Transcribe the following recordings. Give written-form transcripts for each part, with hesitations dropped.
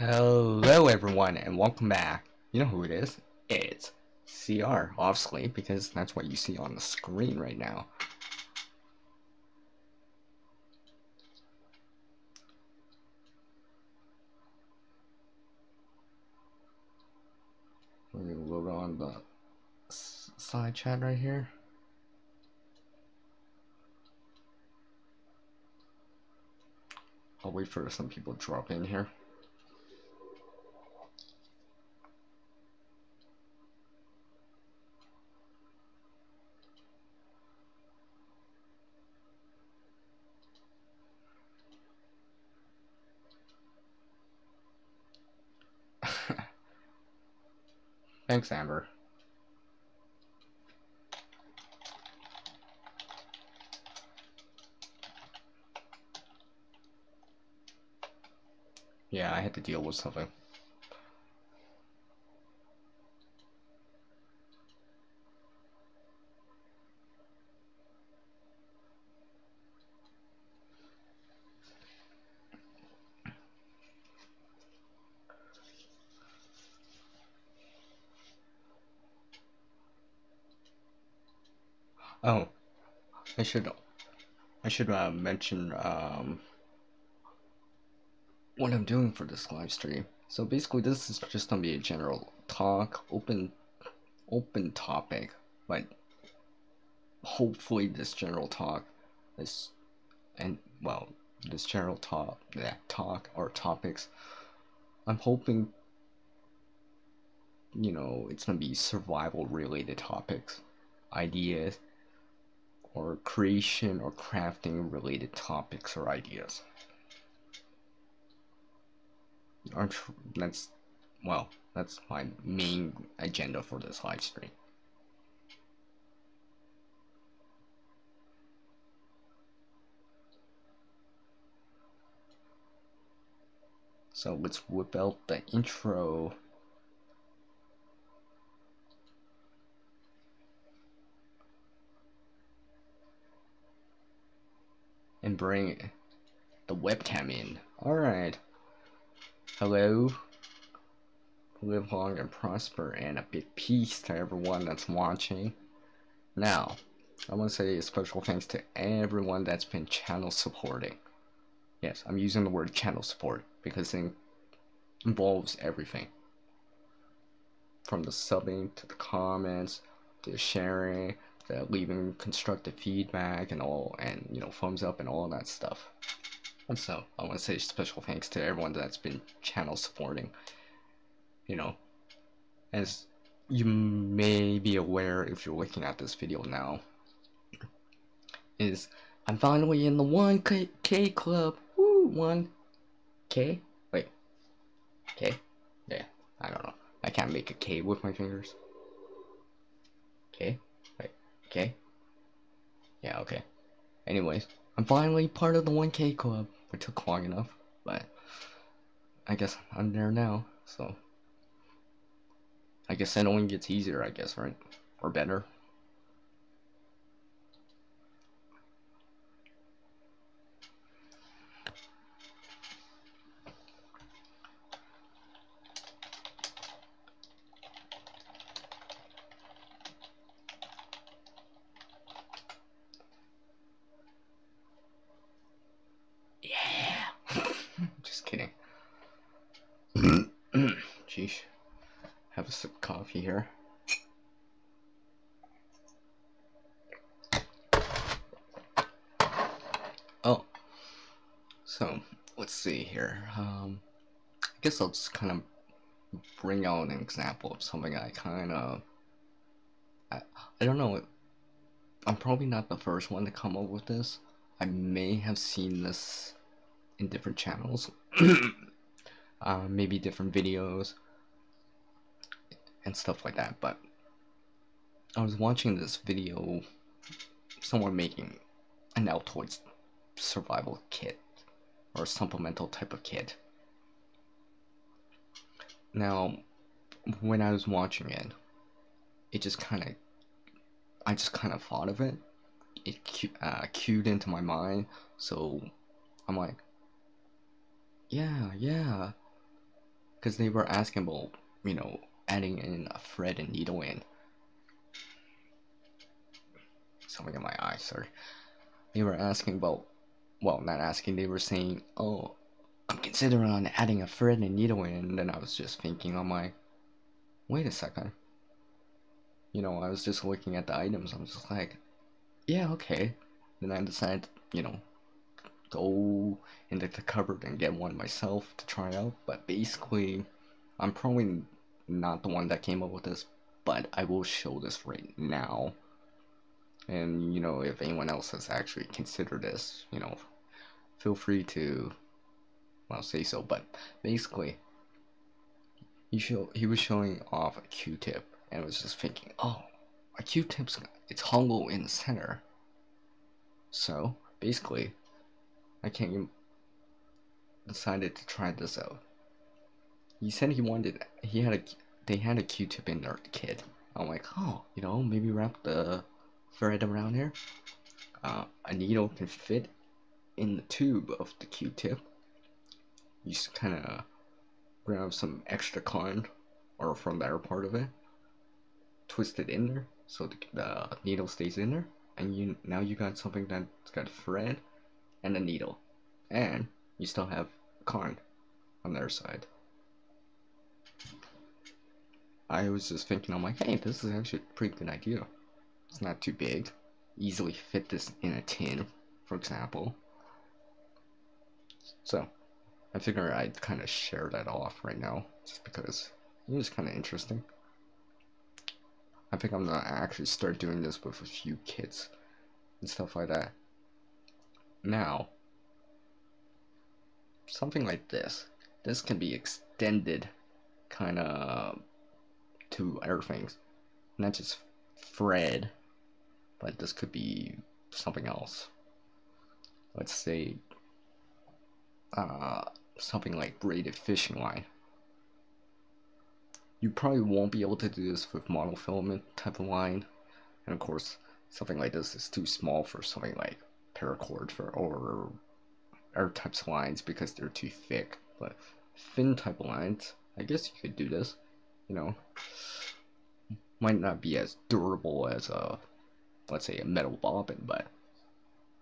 Hello everyone and welcome back. You know who it is? It's CR, obviously, because that's what you see on the screen right now. We're gonna load on the side chat right here. I'll wait for some people to drop in here. Thanks, Amber. Yeah, I had to deal with something. Oh, I should mention what I'm doing for this live stream. So basically, this is just gonna be a general talk, open topic, but hopefully this general talk is this general talk or topics, I'm hoping, it's gonna be survival related topics, ideas, or creation or crafting related topics or ideas. That's that's my main agenda for this live stream. So let's whip out the intro. And bring the webcam in. Alright. Hello. Live long and prosper, and a big peace to everyone that's watching. Now, I want to say a special thanks to everyone that's been channel supporting. Yes, I'm using the word channel support because it involves everything. From the subbing, to the comments, to the sharing, to leaving constructive feedback and all, and thumbs up and all that stuff. And so, I want to say special thanks to everyone that's been channel supporting. As you may be aware if you're looking at this video now, is I'm finally in the 1K club. Woo, 1K? Wait, K? Yeah, I don't know. I can't make a K with my fingers. K? Wait, K? Yeah, okay. Anyways, I'm finally part of the 1K club. It took long enough, but I guess I'm there now, so I guess it only gets easier, I guess, right? Or better. Yeah! Just kidding. Jeez. Have a sip of coffee here. Oh, so let's see here. I guess I'll just kind of bring out an example of something I don't know. I'm probably not the first one to come up with this. I may have seen this in different channels, maybe different videos and stuff like that. But I was watching this video, someone making an Altoids survival kit or supplemental type of kit. Now, when I was watching it, I just kind of thought of it. It cued into my mind, so I'm like, yeah, because they were asking about, adding in a thread and needle in. Something in my eye, sorry. They were asking about, well, not asking, they were saying, oh, I'm considering on adding a thread and needle in, and then I was just thinking, I'm like, wait a second. I was just looking at the items, I'm just like, yeah, okay. Then I decided, go into the cupboard and get one myself to try out, but basically, I'm probably not the one that came up with this, but I will show this right now. And, if anyone else has actually considered this, feel free to, well, say so. But basically, he was showing off a Q-tip, and I was just thinking, oh, a Q-tip's, it's hollow in the center. So, basically, decided to try this out. He said they had a Q-tip in their kit. I'm like, oh, maybe wrap the thread around here. A needle can fit in the tube of the Q-tip. You just kind of grab some extra cotton or from the other part of it, twist it in there so the needle stays in there, and now you got something that's got a thread and a needle, and you still have cotton on the other side. I was just thinking, I'm like, hey, this is actually a pretty good idea. It's not too big. Easily fit this in a tin, for example. So, I figure I'd kind of share that off right now, just because it was kind of interesting. I think I'm gonna actually start doing this with a few kits and stuff like that. Now, something like this. This can be extended kind of to other things. Not just thread, but this could be something else. Let's say something like braided fishing line. You probably won't be able to do this with monofilament type of line, and of course something like this is too small for something like paracord or other types of lines because they're too thick. But thin type of lines, I guess you could do this. Might not be as durable as let's say a metal bobbin, but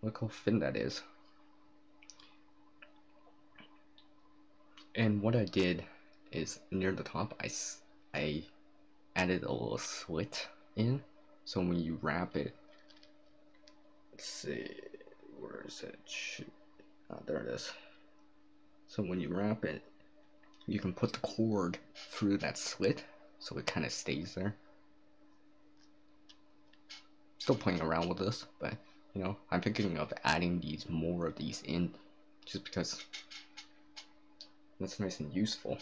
look how thin that is. And what I did is near the top, I added a little slit in, so when you wrap it, let's see, where is it? Shoot. There it is. So when you wrap it, you can put the cord through that slit, so it kind of stays there. Still playing around with this, but I'm thinking of adding more of these in, just because that's nice and useful.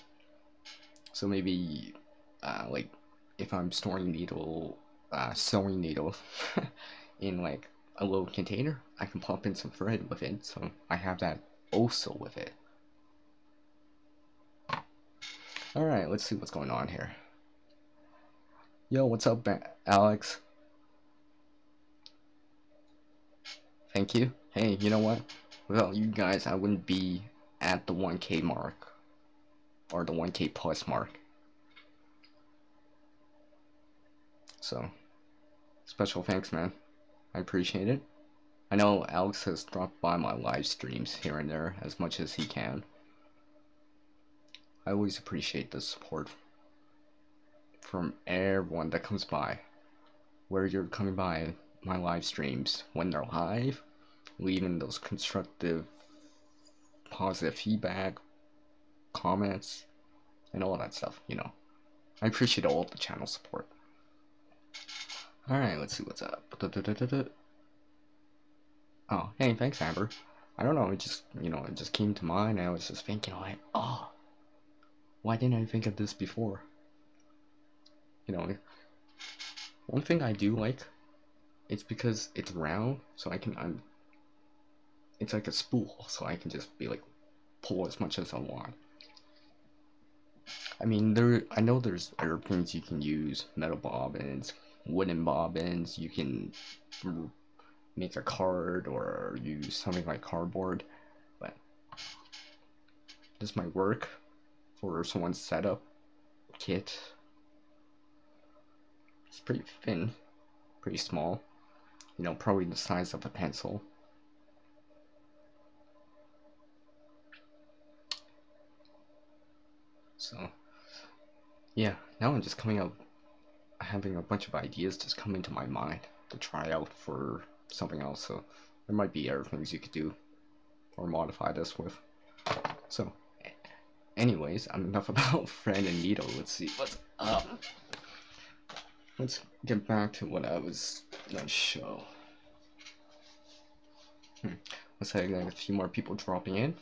So maybe like if I'm storing sewing needle in like a little container, I can pop in some thread with it, so I have that also with it. Alright, let's see what's going on here. Yo, what's up, Alex? Thank you. Hey, you know what? Without you guys, I wouldn't be at the 1K mark, or the 1K plus mark. So, special thanks, man. I appreciate it. I know Alex has dropped by my live streams here and there as much as he can. I always appreciate the support from everyone that comes by. Where you're coming by my live streams when they're live, leaving those constructive, positive feedback, comments, and all that stuff, I appreciate all the channel support. Alright, let's see what's up. Oh, hey, thanks, Amber. I don't know, it just came to mind, and I was just thinking, like, oh, why didn't I think of this before? One thing I do like, it's because it's round, so it's like a spool, so I can just be like, pull as much as I want. I mean, I know there's other things you can use, metal bobbins, wooden bobbins, you can make a card or use something like cardboard, but this might work for someone's setup kit. It's pretty thin, pretty small, you know, probably the size of a pencil. So yeah, now I'm just having a bunch of ideas just come into my mind to try out for something else. So there might be other things you could do or modify this with. So anyways, enough about thread and needle. Let's see what's up. Let's get back to what I was gonna show. Let's say I got a few more people dropping in.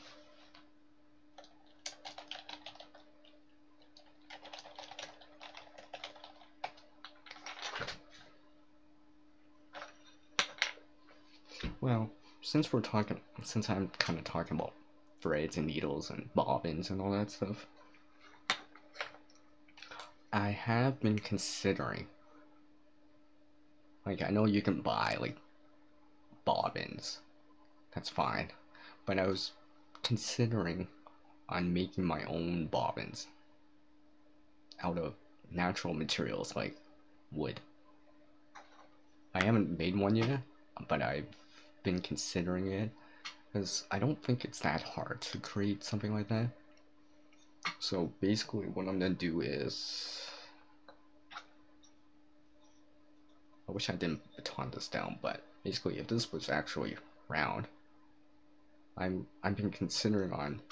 Well, since I'm kind of talking about threads and needles and bobbins and all that stuff, I have been considering, like, I know you can buy like bobbins, that's fine, but I was considering on making my own bobbins out of natural materials like wood. I haven't made one yet, but I've been considering it because I don't think it's that hard to create something like that. So basically what I'm gonna do is, I wish I didn't baton this down, but basically if this was actually round, I've been considering on,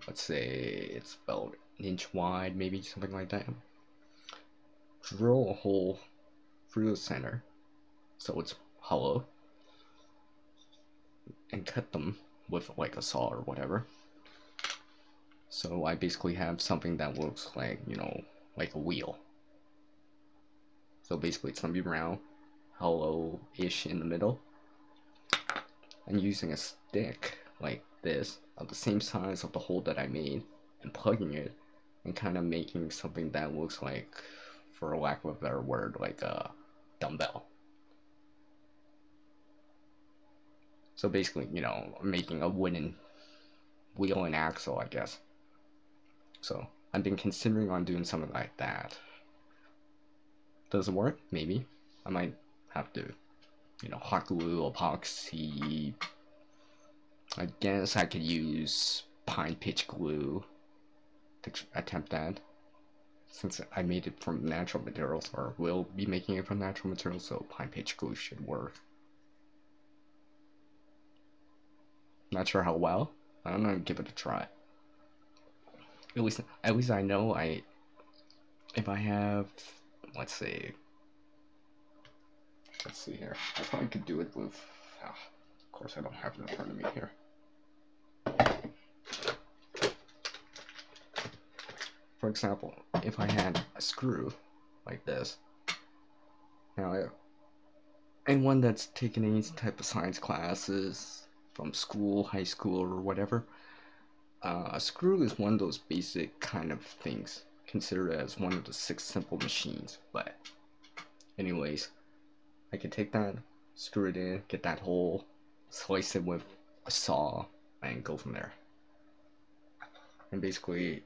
let's say it's about an inch wide, maybe something like that. Drill a hole through the center so it's hollow, and cut them with like a saw or whatever. So I basically have something that looks like, you know, like a wheel. So basically it's gonna be round, hollow-ish in the middle, and using a stick like this of the same size of the hole that I made and plugging it and kind of making something that looks like, for lack of a better word, like a dumbbell. So basically, you know, making a wooden wheel and axle, I guess. So I've been considering on doing something like that. Does it work? Maybe. I might have to, you know, hot glue, epoxy. I guess I could use pine pitch glue to attempt that, since I made it from natural materials, or will be making it from natural materials, so pine pitch glue should work. Not sure how well. I'm gonna give it a try. At least I know if I have, let's see here. I probably could do it with. Of course, I don't have it in front of me here. For example, if I had a screw like this, now anyone that's taken any type of science classes from school, high school, or whatever, a screw is one of those basic kind of things, considered as one of the 6 simple machines. But anyways, I can take that, screw it in, get that hole, slice it with a saw, and go from there. And basically,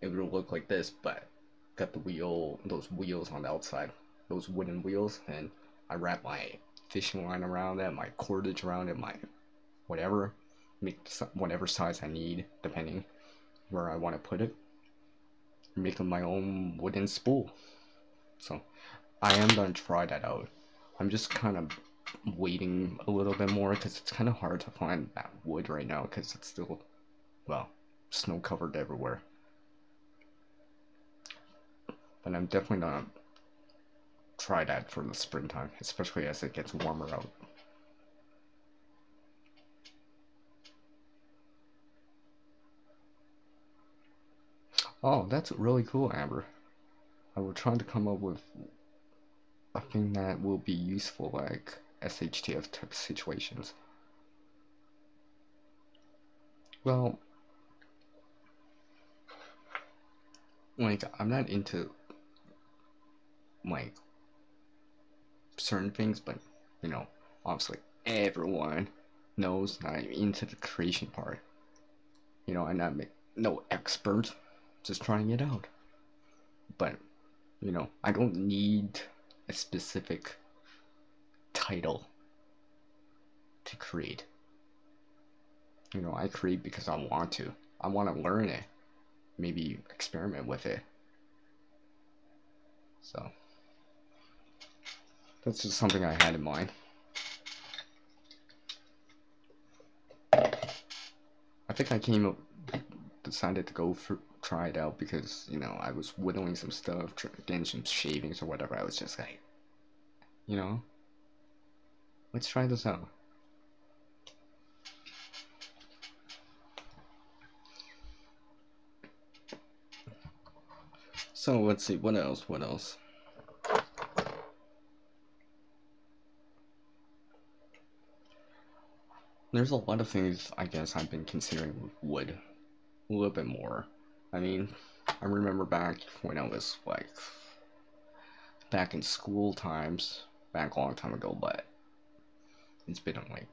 it will look like this, but got those wheels on the outside, those wooden wheels, and I wrap my fishing line around it, my cordage around it, my whatever, make whatever size I need, depending where I want to put it, make my own wooden spool. So I am going to try that out. I'm just kind of waiting a little bit more because it's kind of hard to find that wood right now because it's still, well, snow covered everywhere. But I'm definitely gonna try that for the springtime, especially as it gets warmer out. Oh, that's really cool, Amber. I will try to come up with a thing that will be useful, like SHTF type situations. Well, like, I'm not into like certain things, but you know, obviously everyone knows that I'm into the creation part. You know, I'm not no expert, just trying it out. But, you know, I don't need a specific title to create. You know, I create because I want to. I want to learn it, maybe experiment with it. So, that's just something I had in mind. I think decided to go for try it out because, you know, I was whittling some stuff, getting some shavings or whatever. I was just like, you know, let's try this out. So let's see, what else? There's a lot of things I guess I've been considering with wood a little bit more. I mean, I remember back when I was like back in school times, back a long time ago, but it's been like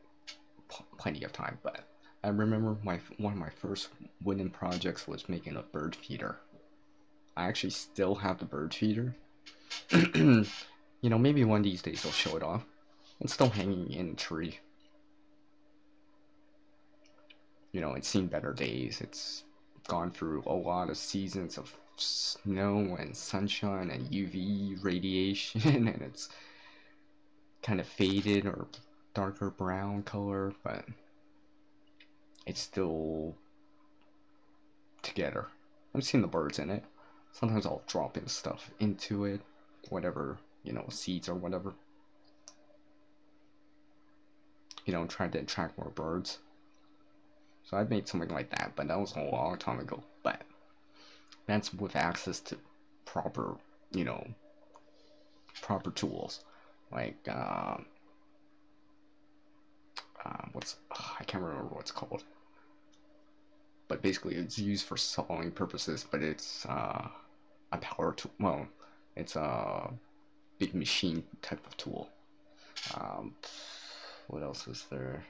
plenty of time. But I remember one of my first wooden projects was making a bird feeder. I actually still have the bird feeder. You know, maybe one of these days I'll show it off. It's still hanging in a tree. You know, it's seen better days. It's gone through a lot of seasons of snow and sunshine and UV radiation, and it's kind of faded or darker brown color, but it's still together. I've seen the birds in it. Sometimes I'll drop in stuff into it, whatever, you know, seeds or whatever. You know, trying to attract more birds. So I've made something like that, but that was a long time ago. But that's with access to proper, you know, proper tools. Like, I can't remember what it's called. But basically it's used for sawing purposes, but it's a power tool. Well, it's a big machine type of tool. What else was there?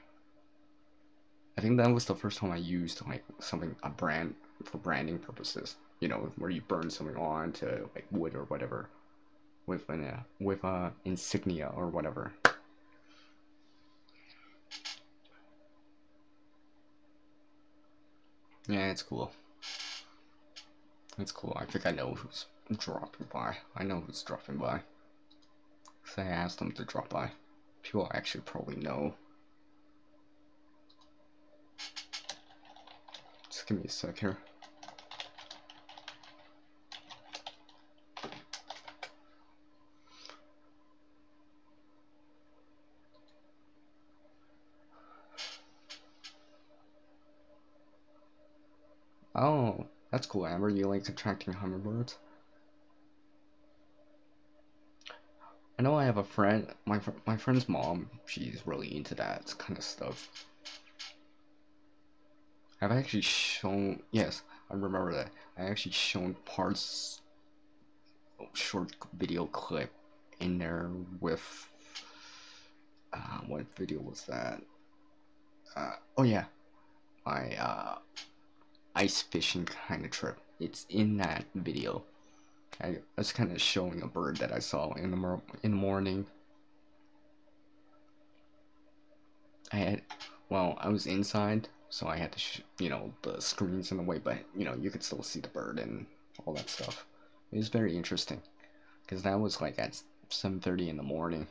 I think that was the first time I used like something a brand for branding purposes. You know, where you burn something on to like wood or whatever with an insignia or whatever. Yeah, it's cool. It's cool. I think I know who's dropping by. I know who's dropping by. Cause I asked them to drop by. People actually probably know. Just give me a sec here. Oh, that's cool, Amber. You like attracting hummingbirds? I know I have a friend, my friend's mom, she's really into that kind of stuff. I've actually shown, yes, I remember that. I actually shown parts, short video clip in there with, what video was that? Oh yeah, my, ice fishing kind of trip. It's in that video. I was kind of showing a bird that I saw in the morning. I was inside, so I had to, you know, the screens in the way, but you know, you could still see the bird and all that stuff. It was very interesting because that was like at 7:30 in the morning.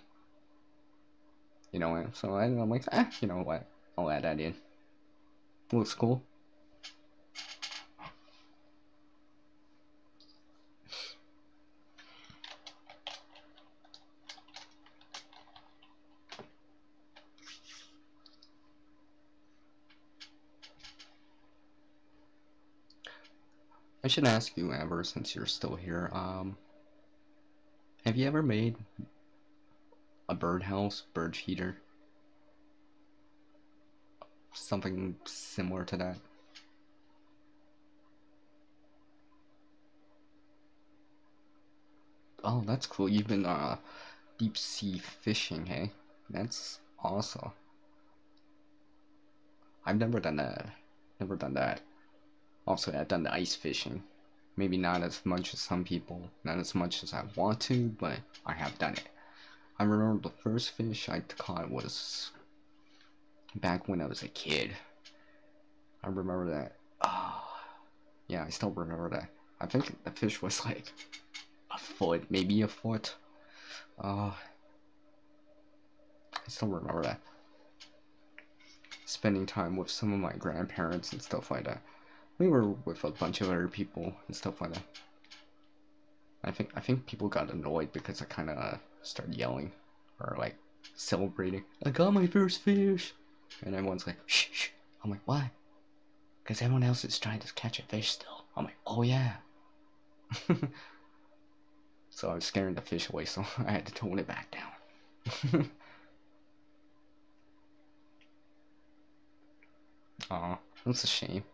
You know, so I'm like, you know what? I'll add that in. Looks cool. I should ask you, Amber, since you're still here. Have you ever made a birdhouse, bird feeder, something similar to that? Oh, that's cool. You've been deep sea fishing, hey? That's awesome. I've never done that. Never done that. Also, I've done the ice fishing. Maybe not as much as some people, not as much as I want to, but I have done it. I remember the first fish I caught was back when I was a kid. I remember that. Yeah, I still remember that. I think the fish was like a foot, maybe a foot. I still remember that. Spending time with some of my grandparents and stuff like that. We were with a bunch of other people and stuff like that. I think people got annoyed because I kind of started yelling or like celebrating. I got my first fish, and everyone's like, shh, shh. I'm like, why? Because everyone else is trying to catch a fish still. I'm like, oh yeah. So I was scaring the fish away, so I had to tone it back down. Aw, that's a shame.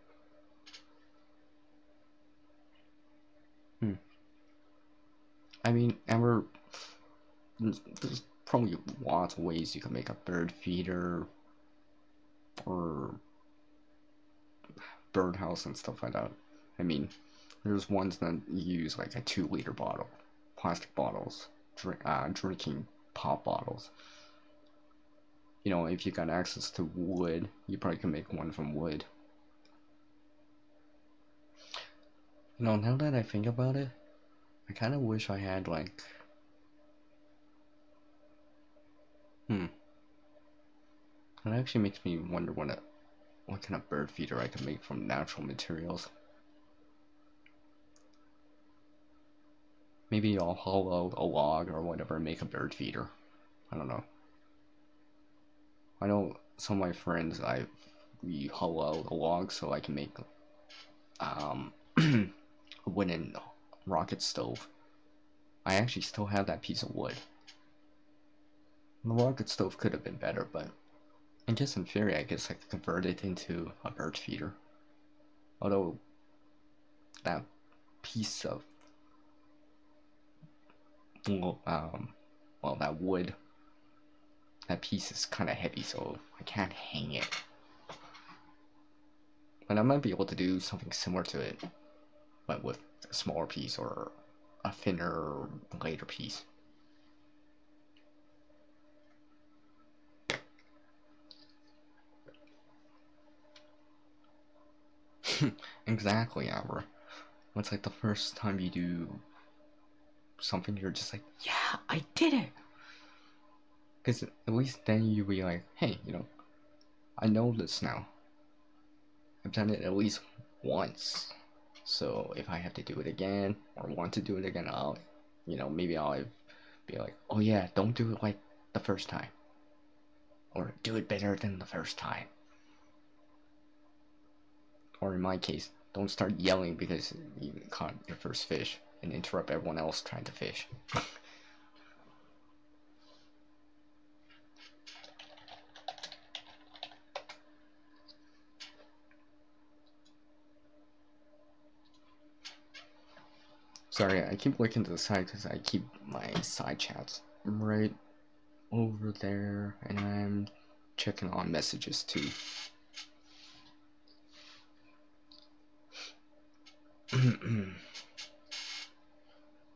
I mean, there's probably lots of ways you can make a bird feeder or birdhouse and stuff like that. I mean, there's ones that use like a 2 liter bottle, plastic bottles, drinking pop bottles. You know, if you got access to wood, you probably can make one from wood. You know, now that I think about it, I kind of wish I had like, it actually makes me wonder what kind of bird feeder I can make from natural materials. Maybe I'll hollow a log or whatever and make a bird feeder. I don't know. I know some of my friends, we hollow a log so I can make a wooden rocket stove. I actually still have that piece of wood. The rocket stove could have been better, but I guess in theory, I guess I could convert it into a bird feeder. Although that piece of well, that wood, that piece is kind of heavy, so I can't hang it. But I might be able to do something similar to it, but with a smaller piece or a thinner, lighter piece. Exactly, Amber. It's like the first time you do something, you're just like, yeah, I did it. Because at least then you'll be like, hey, I know this now. I've done it at least once. So if I have to do it again or want to do it again, maybe I'll be like, oh yeah, don't do it like the first time. Or do it better than the first time. Or in my case, don't start yelling because you caught your first fish and interrupt everyone else trying to fish. Sorry, I keep looking to the side because I keep my side chats right over there, and I'm checking on messages too.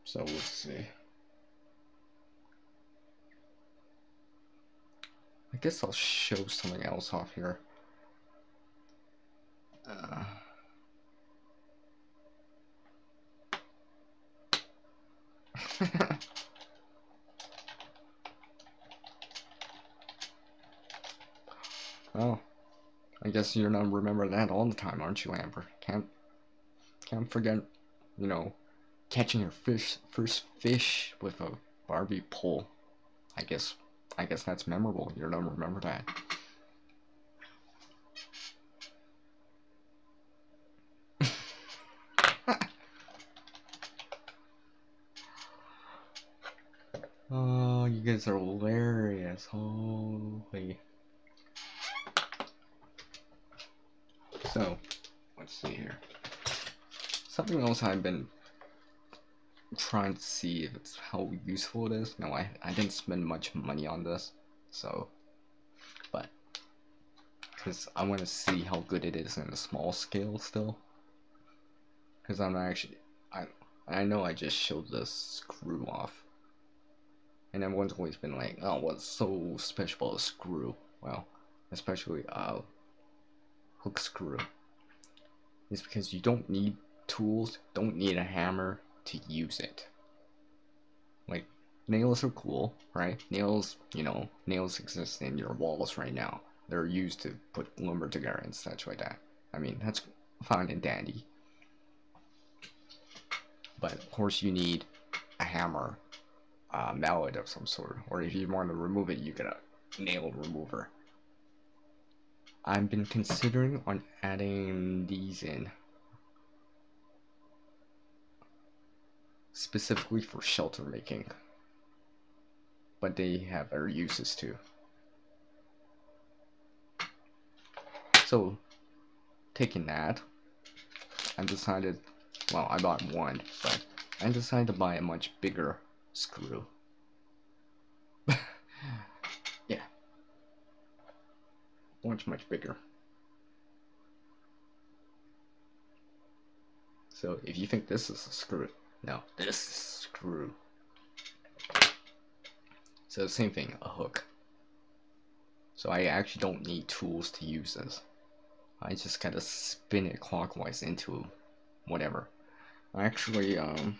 So let's see. I guess I'll show something else off here. Oh, I guess you're not remember that all the time, aren't you, Amber? Can't forget, catching your first fish with a Barbie pole. I guess that's memorable. You don't remember that. Oh, you guys are hilarious. Holy. So, let's see here. Something else I've been trying to see if it's how useful it is. No, I didn't spend much money on this, so, but because I want to see how good it is in a small scale still. because I'm actually I know I just showed the screw off, and everyone's always been like, oh, what's so special about a screw? Well, especially hook screw, is because you don't need tools, don't need a hammer to use it. Like, nails are cool, right? Nails, you know, nails exist in your walls right now. They're used to put lumber together and such like that. I mean, that's fine and dandy. But of course you need a hammer, a mallet of some sort, or if you want to remove it, you get a nail remover. I've been considering on adding these in, specifically for shelter making, but they have other uses too. So, taking that, I decided, well, I bought one, but I decided to buy a much bigger screw. Yeah, much bigger. So if you think this is a screw, no, this is a screw. So same thing, a hook. So I actually don't need tools to use this. I just gotta spin it clockwise into whatever. Actually, I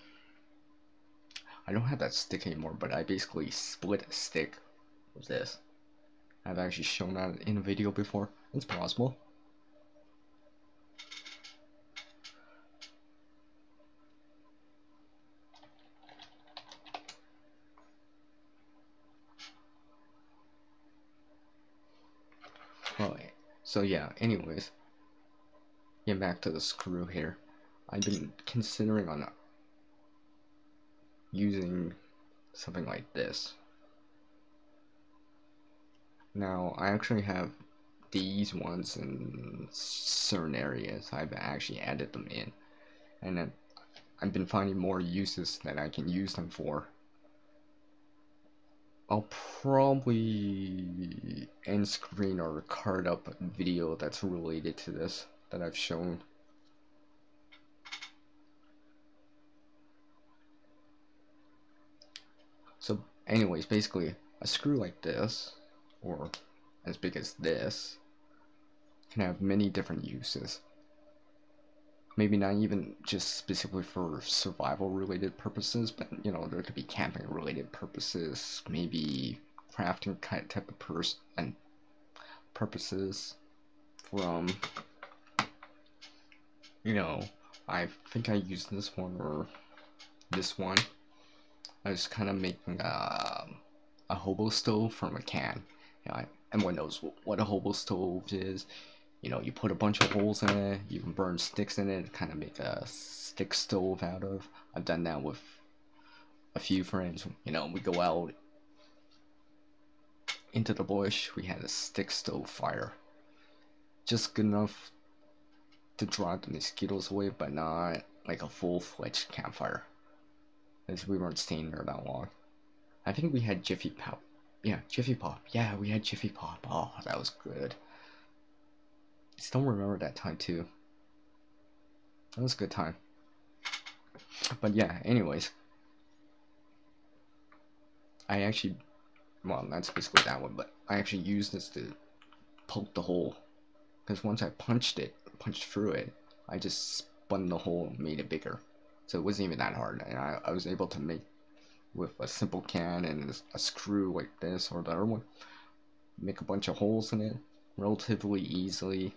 don't have that stick anymore, but I basically split a stick with this. I've actually shown that in a video before. It's possible. Well, so yeah, anyways, getting back to the screw here. I've been considering on using something like this. Now, I actually have these ones in certain areas. I've actually added them in, and then I've been finding more uses that I can use them for. I'll probably end screen or card up a video that's related to this that I've shown. So anyways, basically a screw like this, or as big as this, can have many different uses. Maybe not even just specifically for survival related purposes, but you know, there could be camping related purposes, maybe crafting kind of type of purposes from, you know, I think I used this one or this one. I was kind of making a hobo stove from a can. You know, everyone knows what a hobo stove is. You know, you put a bunch of holes in it, you can burn sticks in it, kind of make a stick stove out of. I've done that with a few friends. You know, we go out into the bush, we had a stick stove fire. Just good enough to drive the mosquitoes away, but not like a full-fledged campfire, as we weren't staying there that long. I think we had Jiffy Pop. Yeah, Jiffy Pop. Yeah, we had Jiffy Pop. Oh, that was good. I still remember that time too. That was a good time. But yeah, anyways. I actually, well, that's basically that one, but I actually used this to poke the hole. Because once I punched through it, I just spun the hole and made it bigger. So it wasn't even that hard. And I was able to make, with a simple can and a screw like this or the other one, make a bunch of holes in it relatively easily.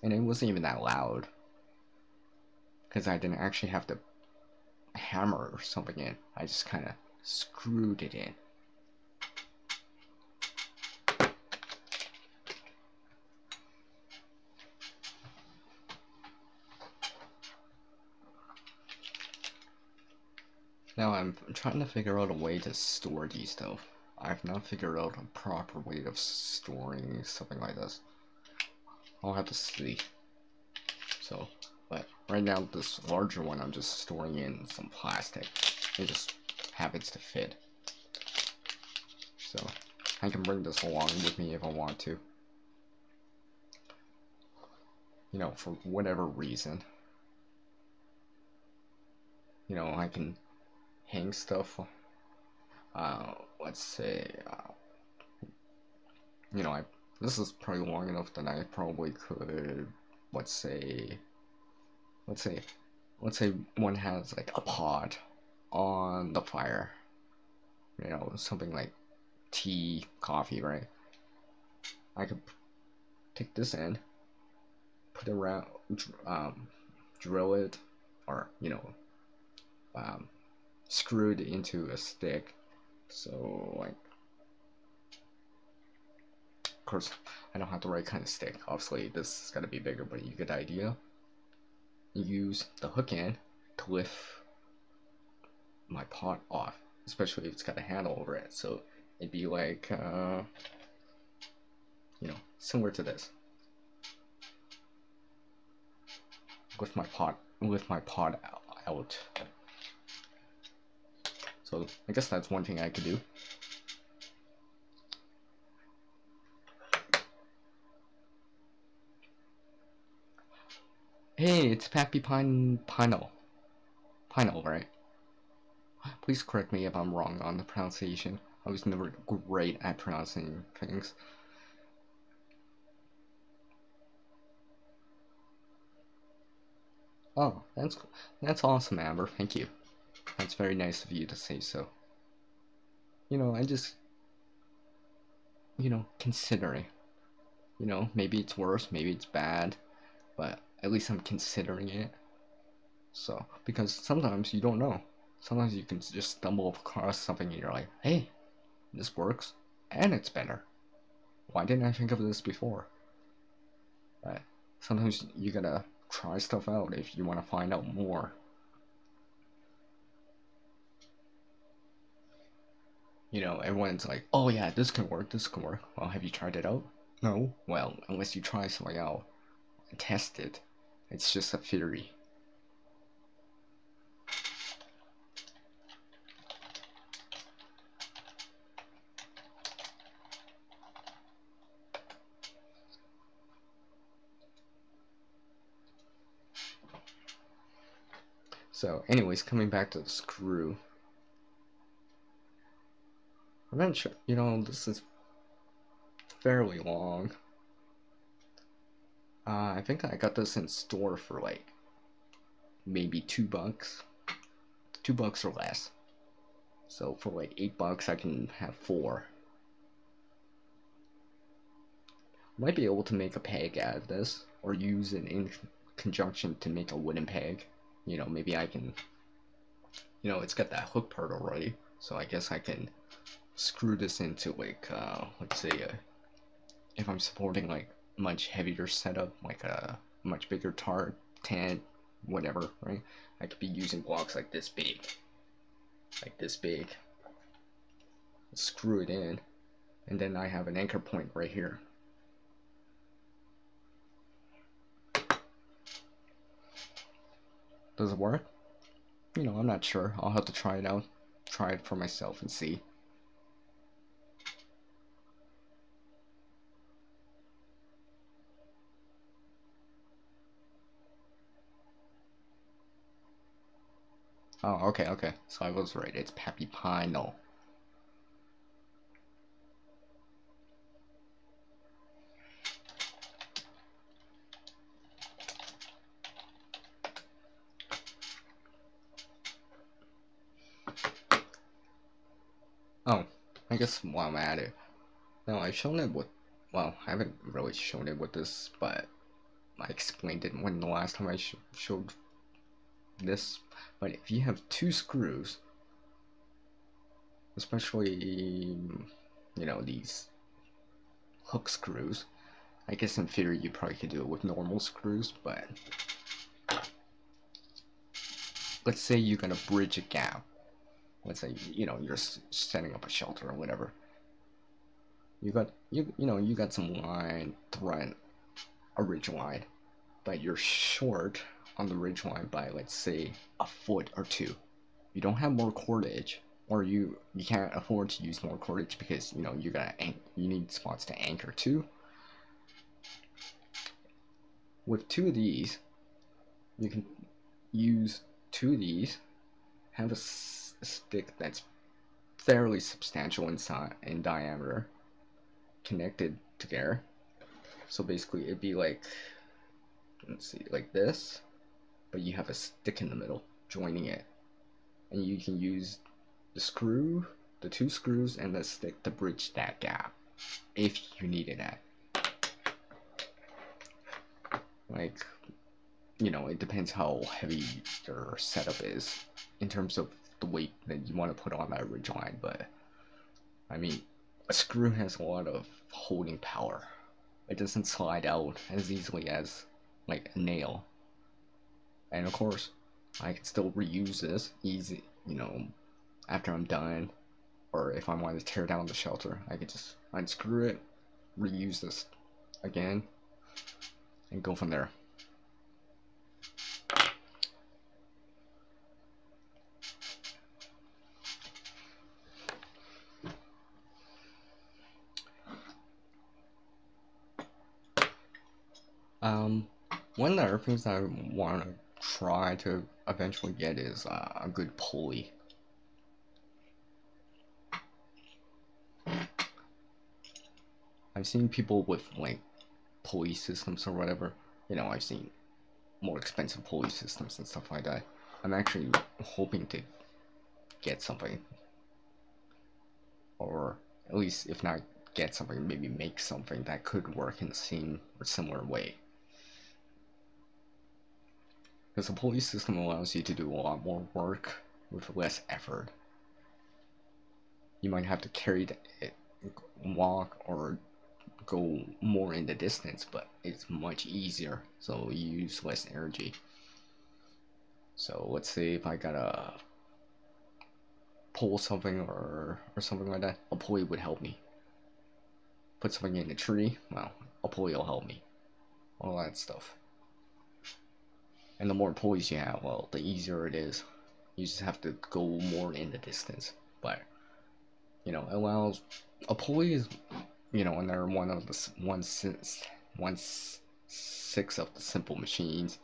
And it wasn't even that loud, because I didn't actually have to hammer or something in. I just kind of screwed it in. Now I'm trying to figure out a way to store these though. I've not figured out a proper way of storing something like this. I'll have to see. So, but right now this larger one I'm just storing in some plastic. It just happens to fit. So, I can bring this along with me if I want to. you know, for whatever reason, you know, I can hang stuff. Let's say, you know, this is probably long enough that I probably could, let's say, let's say, let's say one has like a pot on the fire, you know, something like tea, coffee, right? I could take this in, put it around, drill it, or, you know, um, screw it into a stick. So, like, of course, I don't have the right kind of stick. Obviously, this is gotta be bigger, but you get the idea. You use the hook end to lift my pot off, especially if it's got a handle over it. So it'd be like, you know, similar to this. Lift my pot out. So I guess that's one thing I could do. Hey, it's Pappy Pinel, right? Please correct me if I'm wrong on the pronunciation. I was never great at pronouncing things. Oh, that's awesome, Amber. Thank you. That's very nice of you to say so. You know, I just, you know, considering. You know, maybe it's worse, maybe it's bad, but at least I'm considering it. So, because sometimes you don't know. Sometimes you can just stumble across something and you're like, hey, this works, and it's better. Why didn't I think of this before? But sometimes you gotta try stuff out if you want to find out more. You know, everyone's like, oh yeah, this can work, this can work. Well, have you tried it out? No. Well, unless you try something out and test it, it's just a theory. So, anyways, coming back to the screw. I'm not sure, you know, this is fairly long. I think I got this in store for like maybe $2. $2 or less. So for like $8 I can have 4. Might be able to make a peg out of this, or use it in conjunction to make a wooden peg. You know, maybe I can, you know, it's got that hook part already, so I guess I can screw this into like, let's say, if I'm supporting like much heavier setup, like a much bigger tarp, tent, whatever, right? I could be using blocks like this big, screw it in, and then I have an anchor point right here. Does it work? You know, I'm not sure. I'll have to try it out, try it for myself and see. Oh, okay. So I was right. It's Pappy Pinel. Oh, I guess while I'm at it. No, I've shown it with, well, I haven't really shown it with this, but I explained it when the last time I showed this. But if you have 2 screws, especially, you know, these hook screws, I guess in theory you probably could do it with normal screws, but let's say you're gonna bridge a gap. Let's say, you know, you're setting up a shelter or whatever. You got you got some line to run a ridge line, but you're short on the ridge line by, let's say, a foot or 2. You don't have more cordage, or you can't afford to use more cordage because, you know, you need spots to anchor to. with two of these, you can use two of these, have a stick that's fairly substantial in diameter, connected together. So basically, it'd be like, let's see, like this, but you have a stick in the middle joining it, and you can use the two screws, and the stick to bridge that gap if you needed that. Like, it depends how heavy your setup is in terms of the weight that you want to put on that ridge line, but I mean, a screw has a lot of holding power. It doesn't slide out as easily as like a nail. And of course, I can still reuse this easy, after I'm done, or if I want to tear down the shelter, I could just unscrew it, reuse this again, and go from there. One of the other things I want to try to eventually get is a good pulley. I've seen people with like pulley systems or whatever. I've seen more expensive pulley systems and stuff like that. I'm actually hoping to get something, or at least if not get something, maybe make something that could work in the same or similar way. Because the pulley system allows you to do a lot more work with less effort. You might have to carry it, walk, or go more in the distance, but it's much easier, so you use less energy. So let's say if I gotta pull something or something like that, a pulley would help me. Put something in a tree, well, a pulley will help me. All that stuff. And the more pulleys you have, well, the easier it is. You just have to go more in the distance. But, it allows, a pulley is, and they're one of the, one sixth of the simple machines.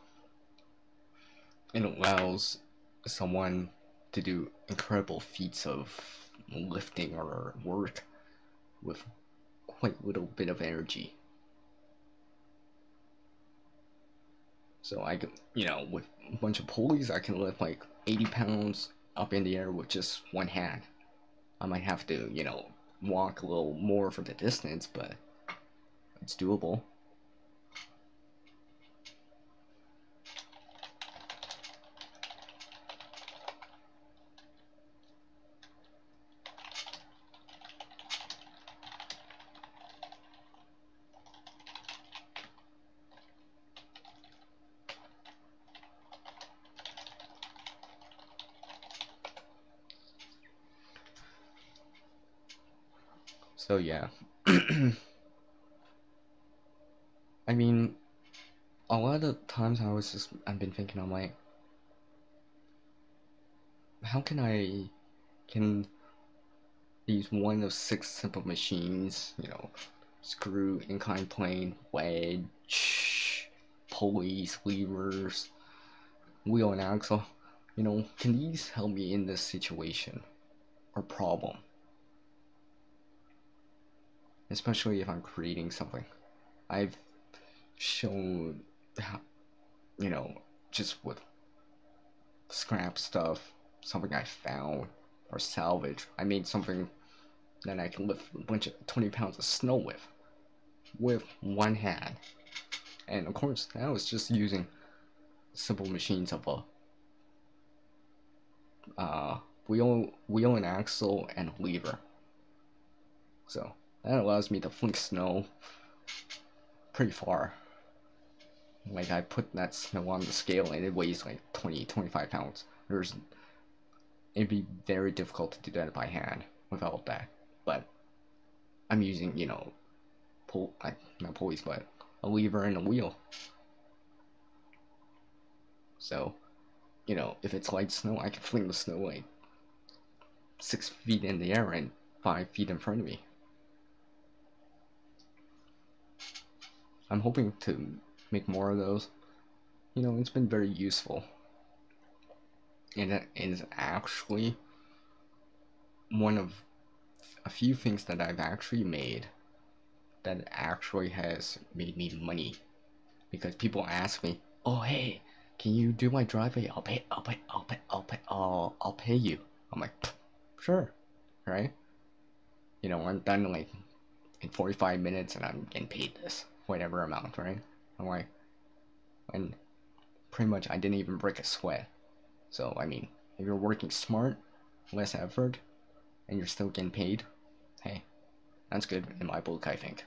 It allows someone to do incredible feats of lifting or work with quite little bit of energy. So I can, with a bunch of pulleys, I can lift like 80 pounds up in the air with just one hand. I might have to, walk a little more for the distance, but it's doable. So yeah. I mean, a lot of times I've been thinking, I'm like, how can these one of six simple machines, screw, inclined plane, wedge, pulleys, levers, wheel and axle, can these help me in this situation or problem? Especially if I'm creating something. I've shown how, just with scrap stuff, something I found or salvage, I made something that I can lift a bunch of 20 pounds of snow with one hand. And of course, that was just using simple machines of a wheel and axle and lever. So that allows me to fling snow pretty far. Like, I put that snow on the scale and it weighs like 25 pounds. It'd be very difficult to do that by hand without that. But I'm using, not pulleys, but a lever and a wheel. So, if it's light snow, I can fling the snow like 6 feet in the air and 5 feet in front of me. I'm hoping to make more of those. You know, it's been very useful. And it is actually one of a few things that I've actually made that actually has made me money. Because people ask me, oh hey, can you do my driveway? I'll pay you. I'm like, sure, right? You know, I'm done like in 45 minutes and I'm getting paid this whatever amount, right? I'm like, and pretty much I didn't even break a sweat. So I mean, if you're working smart, less effort, and you're still getting paid, hey, that's good in my book, I think.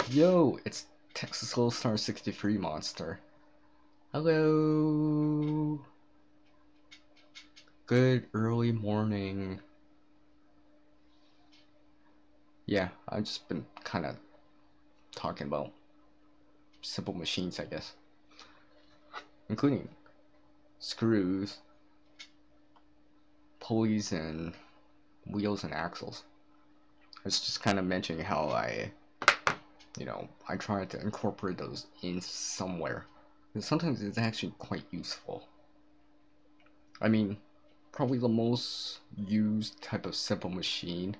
Yo, it's Texas Gold Star 63 Monster. Hello. Good early morning. Yeah, I've just been kind of talking about simple machines, I guess, including screws, pulleys, and wheels and axles. I was just kind of mentioning how I try to incorporate those in somewhere. And sometimes it's actually quite useful. I mean, probably the most used type of simple machine,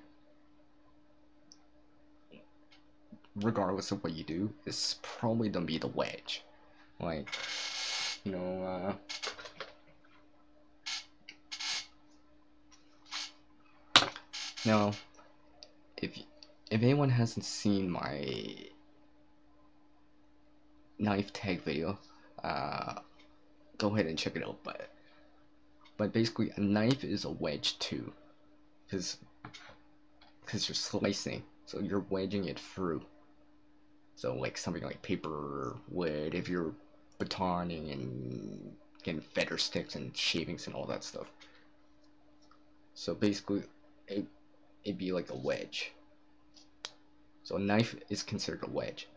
regardless of what you do, is probably gonna be the wedge. Like, you know, now, if anyone hasn't seen my knife tag video, go ahead and check it out. But basically, a knife is a wedge too, because you're slicing, so you're wedging it through. So like something like paper or wood, if you're batoning and getting feather sticks and shavings and all that stuff. So basically, it'd be like a wedge. So a knife is considered a wedge.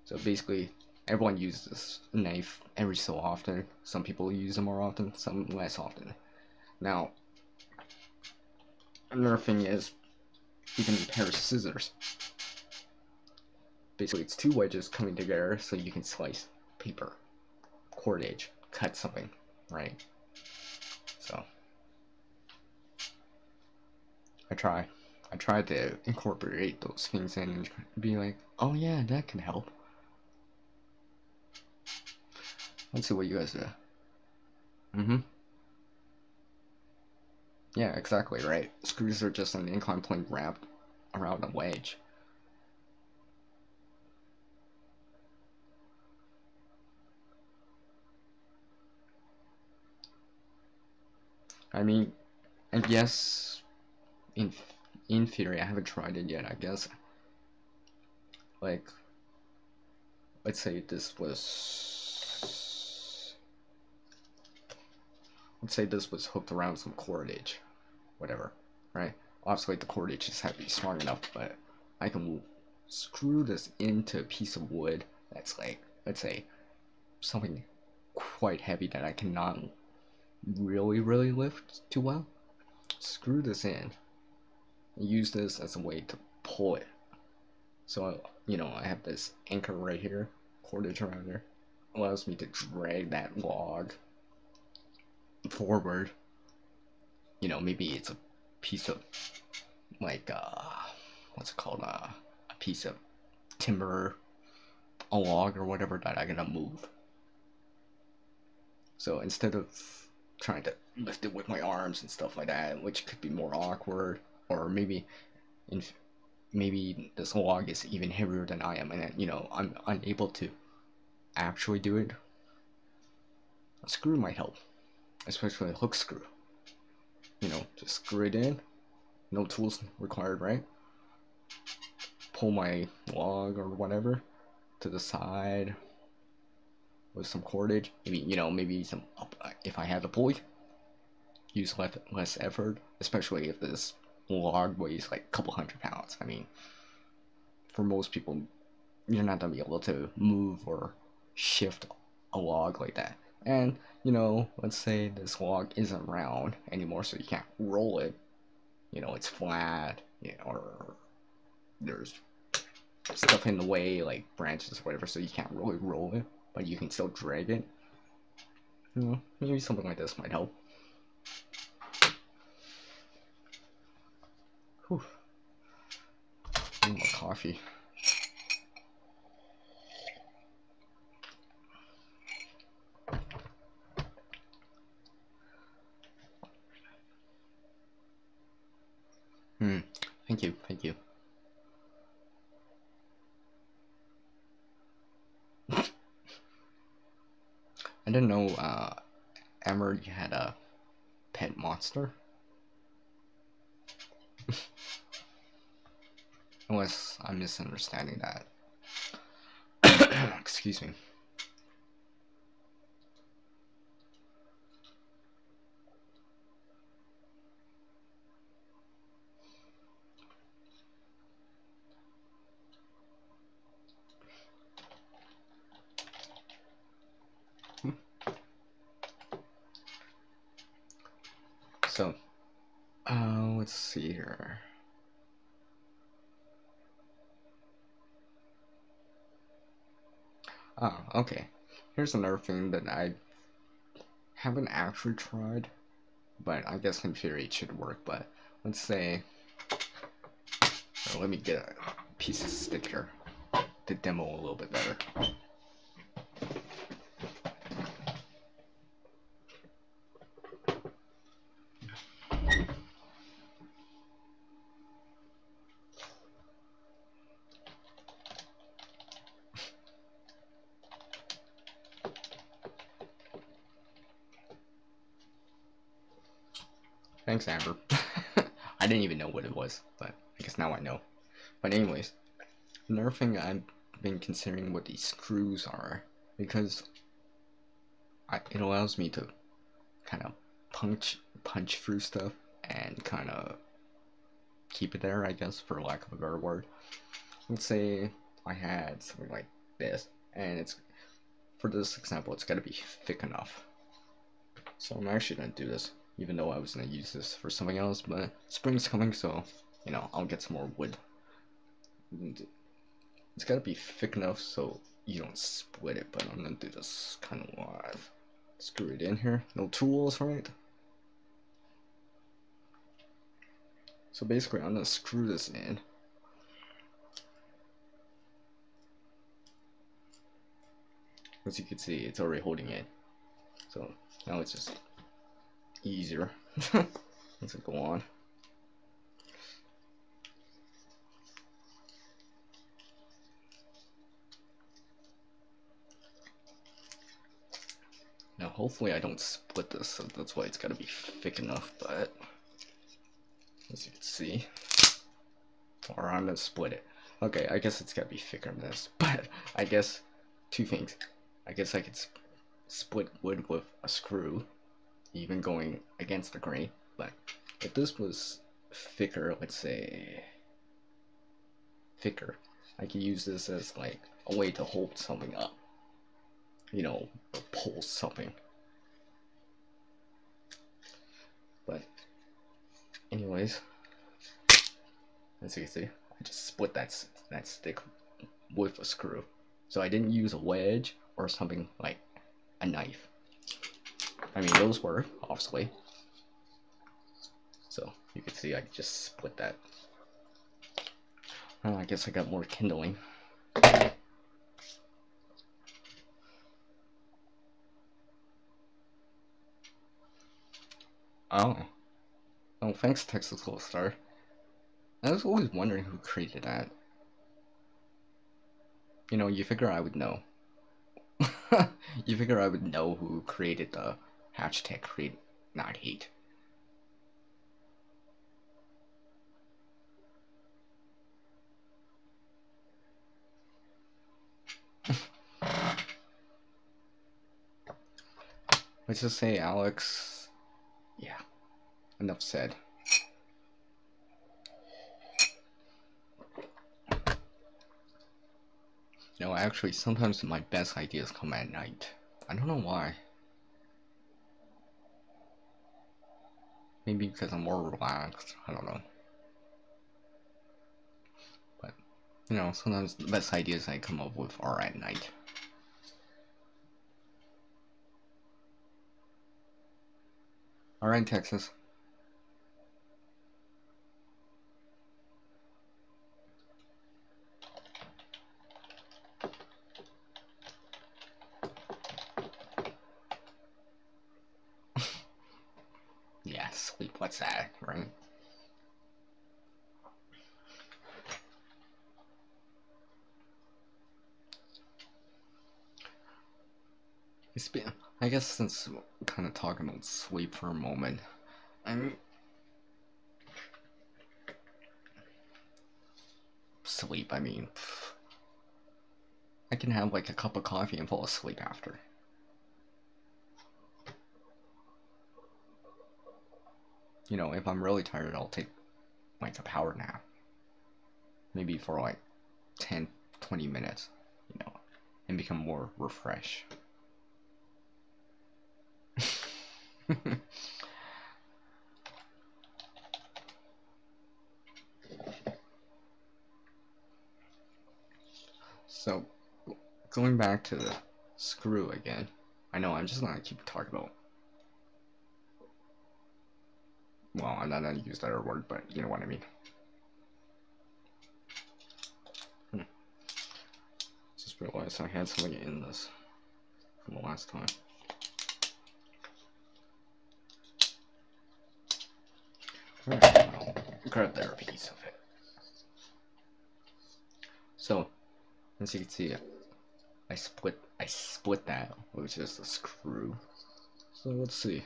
So basically, everyone uses a knife every so often. Some people use them more often, some less often. Now, another thing is, even a pair of scissors. Basically, it's two wedges coming together so you can slice paper, cordage, cut something, right? So, I try to incorporate those things in and be like, oh yeah, that can help. Let's see what you guys do. Yeah, exactly, right. Screws are just an incline plane wrapped around a wedge. I mean, I guess in theory, I haven't tried it yet. I guess, like, let's say this was, hooked around some cordage, whatever, right? Obviously, the cordage just has to be strong enough, but I can screw this into a piece of wood that's like, let's say, something quite heavy that I cannot really lift too well. Screw this in and use this as a way to pull it. So, you know, I have this anchor right here, cordage around here, allows me to drag that log forward. You know, maybe it's a piece of, like, what's it called, a piece of timber, a log or whatever that I'm gonna move. So instead of trying to lift it with my arms and stuff like that, which could be more awkward, or maybe maybe this log is even heavier than I am, and you know, I'm unable to actually do it. A screw might help, especially a hook screw. You know, just screw it in, no tools required, right? Pull my log or whatever to the side with some cordage. Maybe, you know, maybe some up, if I have a pulley, use less effort, especially if this log weighs like a couple hundred pounds. I mean, for most people, you're not gonna be able to move or shift a log like that. And you know, let's say this log isn't round anymore, so you can't roll it. You know, it's flat, you know, or there's stuff in the way, like branches or whatever, so you can't really roll it, but you can still drag it. You know, maybe something like this might help. Whew. I need more coffee. Thank you, thank you. I didn't know Emery had a pet monster. Unless I'm misunderstanding that. Excuse me. So, let's see here. Oh, okay. Here's another thing that I haven't actually tried, but I guess in theory it should work. But let's say, let me get a piece of stick here to demo a little bit better. Thanks, Amber. I didn't even know what it was, but I guess now I know. But anyways, another thing I've been considering what these screws are, because it allows me to kind of punch through stuff and kind of keep it there, I guess, for lack of a better word. Let's say I had something like this, and it's, for this example, it's got to be thick enough. So I'm actually going to do this, even though I was going to use this for something else, but spring's coming, so, you know, I'll get some more wood. It's got to be thick enough so you don't split it, but I'm going to do this kind of live. Screw it in here. No tools, right? So basically, I'm going to screw this in. As you can see, it's already holding it. So now it's just easier. Let's go on. Now hopefully I don't split this, so that's why it's got to be thick enough, but as you can see, or I'm gonna split it. Okay, I guess it's got to be thicker than this, but I guess two things. I guess I could split wood with a screw, even going against the grain, but if this was thicker, let's say thicker, I could use this as like a way to hold something up, you know, pull something. But anyways, as you can see, I just split that stick with a screw. So I didn't use a wedge or something like a knife. I mean, those work, obviously. So you can see I just split that. Well, I guess I got more kindling. Oh. Oh, thanks, Texas Gold Star. I was always wondering who created that. You know, you figure I would know. You figure I would know who created the hashtag create not hate. Let's just say Alex. Yeah, enough said. No, actually, sometimes my best ideas come at night. I don't know why. Maybe because I'm more relaxed. I don't know. But You know, sometimes the best ideas I come up with are at night. Alright, Texas. Yeah, sleep, what's that, right? It's been, I guess since we're kind of talking about sleep for a moment, sleep, I mean, I can have like a cup of coffee and fall asleep after. You know, if I'm really tired, I'll take like a power nap. Maybe for like 10, 20 minutes, you know, and become more refreshed. So, going back to the screw again, I know I'm just gonna keep talking about. Well, I'm not gonna use that word, but you know what I mean. Just realized I had something in this from the last time. Alright, I'll grab there a piece of it. So, as you can see, I split that, which is the screw. So let's see.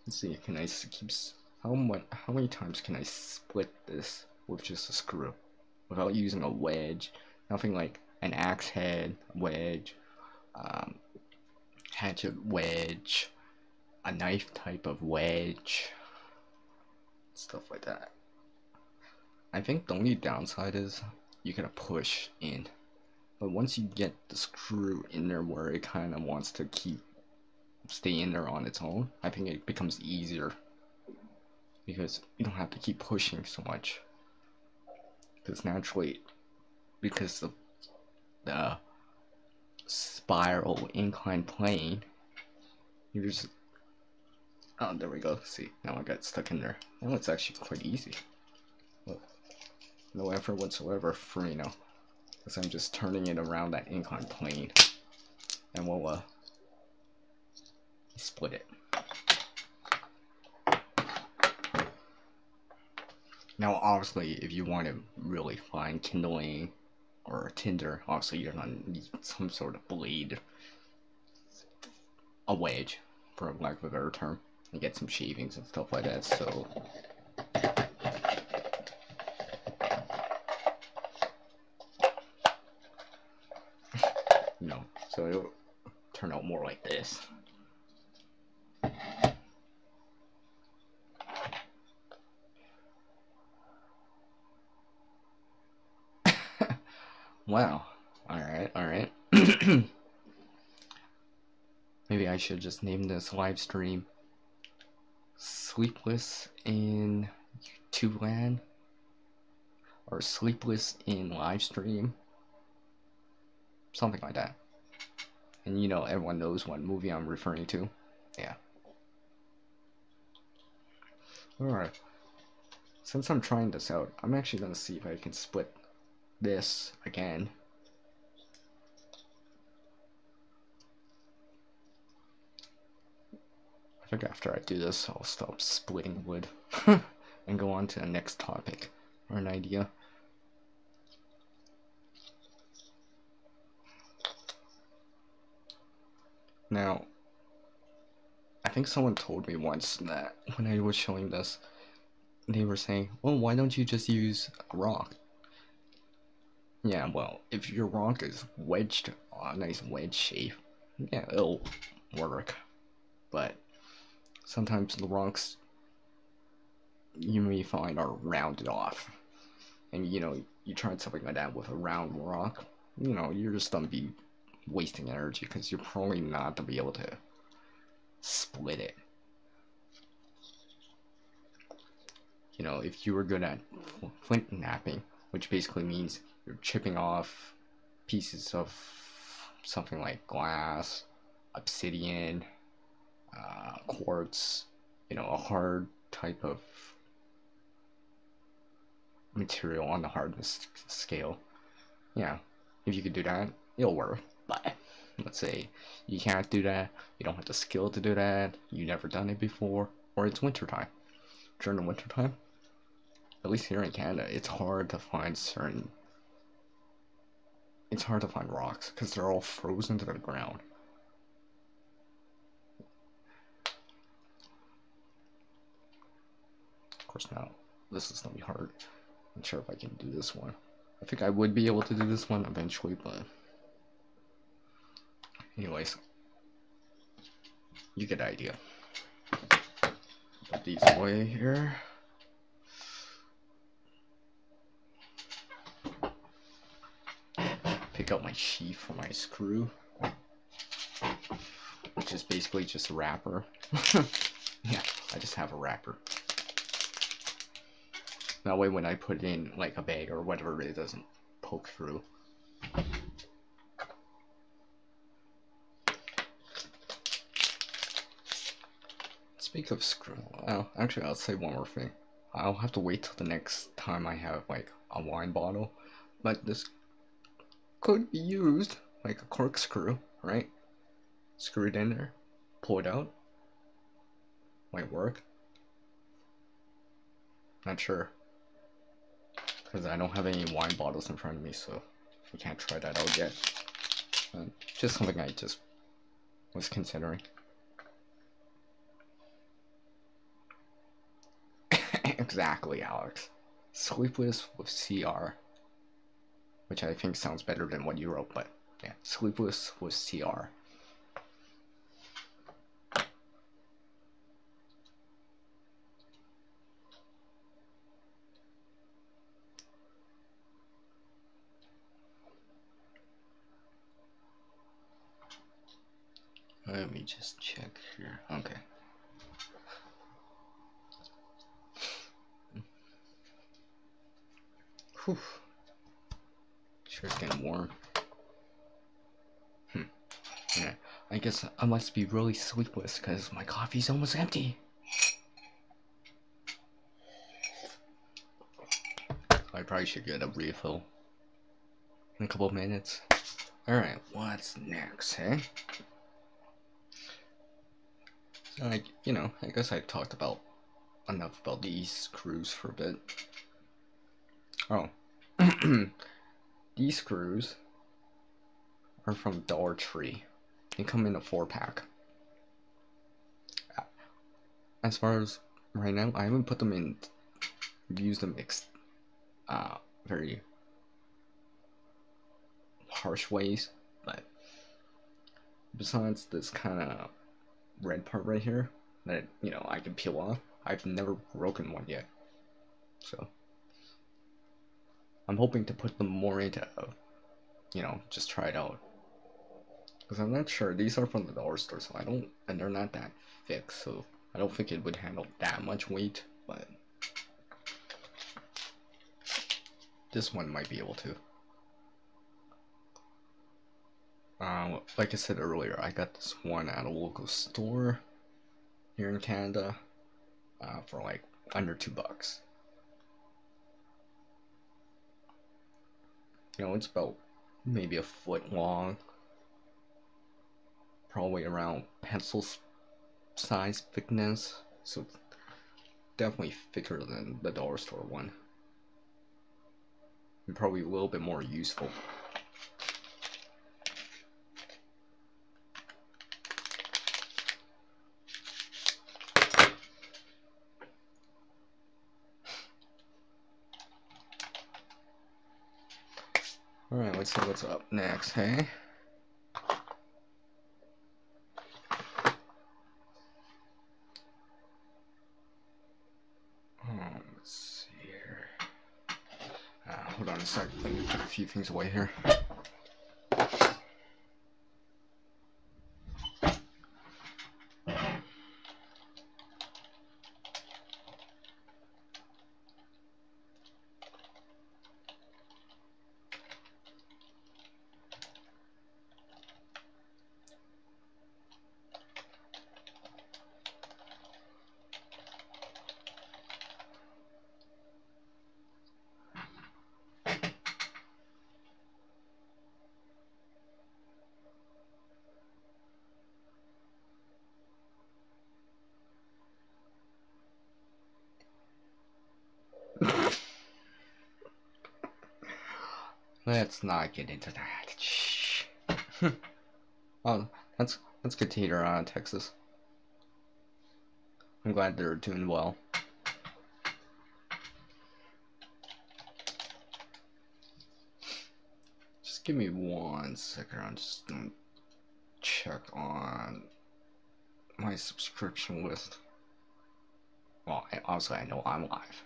Let's see, can I keep, how many times can I split this with just a screw? Without using a wedge, nothing like an axe head wedge, hatchet wedge, a knife type of wedge, stuff like that. I think the only downside is you gotta push in, but once you get the screw in there where it kind of wants to stay in there on its own, I think it becomes easier because you don't have to keep pushing so much. Because naturally, because the spiral incline plane, you just, oh, there we go. See, now I got stuck in there. Now it's actually quite easy. Look, no effort whatsoever for, you know, because I'm just turning it around that incline plane, and we'll split it. Now, obviously, if you want to really find kindling or tinder, obviously you're gonna need some sort of blade, a wedge, for lack of a better term, and get some shavings and stuff like that. So, you know, so it'll turn out more like this. Wow. Alright, alright. Maybe I should just name this live stream Sleepless in YouTube Land, or Sleepless in Live Stream. Something like that. And you know, everyone knows what movie I'm referring to. Yeah. Alright. Since I'm trying this out, I'm actually gonna see if I can split this again. I think after I do this, I'll stop splitting wood and go on to the next topic or an idea. Now, I think someone told me once that when I was showing this, they were saying, well, why don't you just use a rock? Yeah, well, if your rock is wedged, a nice wedge shape, yeah, it'll work. But sometimes the rocks you may find are rounded off. And you know, you try something like that with a round rock, you know, you're just gonna be wasting energy because you're probably not gonna be able to split it. you know, if you were good at flint knapping, which basically means you're chipping off pieces of something like glass, obsidian, quartz, you know, a hard type of material on the hardness scale. Yeah, if you could do that, it'll work. But let's say you can't do that, you don't have the skill to do that, you never done it before, or it's wintertime. During the wintertime, at least here in Canada, it's hard to find rocks because they're all frozen to the ground. Of course, now this is gonna be hard. I'm not sure if I can do this one. I think I would be able to do this one eventually, but anyways, you get the idea. Put these away here. Pick out my sheath for my screw, which is basically just a wrapper. Yeah, I just have a wrapper. That way when I put it in like a bag or whatever, it doesn't poke through. Speak of screw, well, actually I'll say one more thing. I'll have to wait till the next time I have like a wine bottle, but this could be used like a corkscrew, right? Screw it in there, pull it out. Might work. Not sure. Because I don't have any wine bottles in front of me, so I can't try that out yet. Just something I just was considering. Exactly, Alex. Sleepless with CR. Which I think sounds better than what you wrote, but yeah, Sleepless with CR. Let me just check here. Okay. Whew. Sure it's getting warm. Yeah, I guess I must be really sleepless because my coffee's almost empty. I probably should get a refill in a couple of minutes. Alright, what's next, eh? So, I guess I talked about enough about these screws for a bit. Oh. These screws are from Dollar Tree. They come in a 4-pack. As far as right now, I haven't put them in, used them very harsh ways, but besides this kind of red part right here that I can peel off, I've never broken one yet. So I'm hoping to put them more into just try it out, because I'm not sure. These are from the dollar store, so and they're not that thick, so I don't think it would handle that much weight, but this one might be able to. Like I said earlier, I got this one at a local store here in Canada for like under $2. It's about maybe a foot long, probably around pencil size thickness, so definitely thicker than the dollar store one, and probably a little bit more useful. Alright, let's see what's up next, hey? Let's see here. Hold on a sec, let me put a few things away here. Let's not get into that. Shh. Oh, that's good to hear, Texas. I'm glad they're doing well. Just give me 1 second. I'm just gonna check on my subscription list. Well, obviously I know I'm live.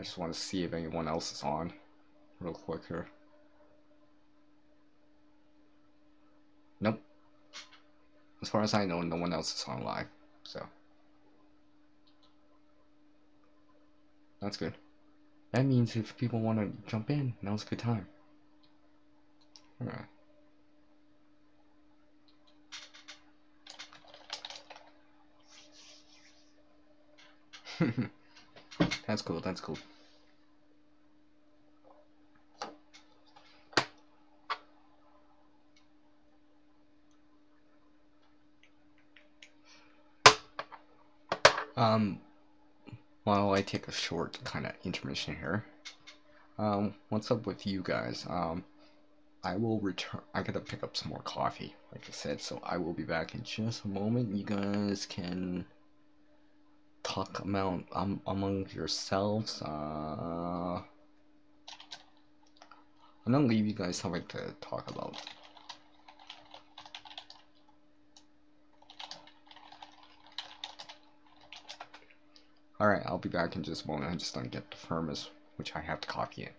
I just want to see if anyone else is on real quick here. Nope. As far as I know, no one else is on live, so that's good. That means if people want to jump in, now's a good time. Alright. That's cool, that's cool. While I take a short kind of intermission here, what's up with you guys? I will return. I gotta pick up some more coffee, like I said, so I will be back in just a moment. You guys can talk among yourselves. I'm gonna leave you guys something to talk about. Alright, I'll be back in just a moment. I'm just gonna get the thermos, which I have the coffee in.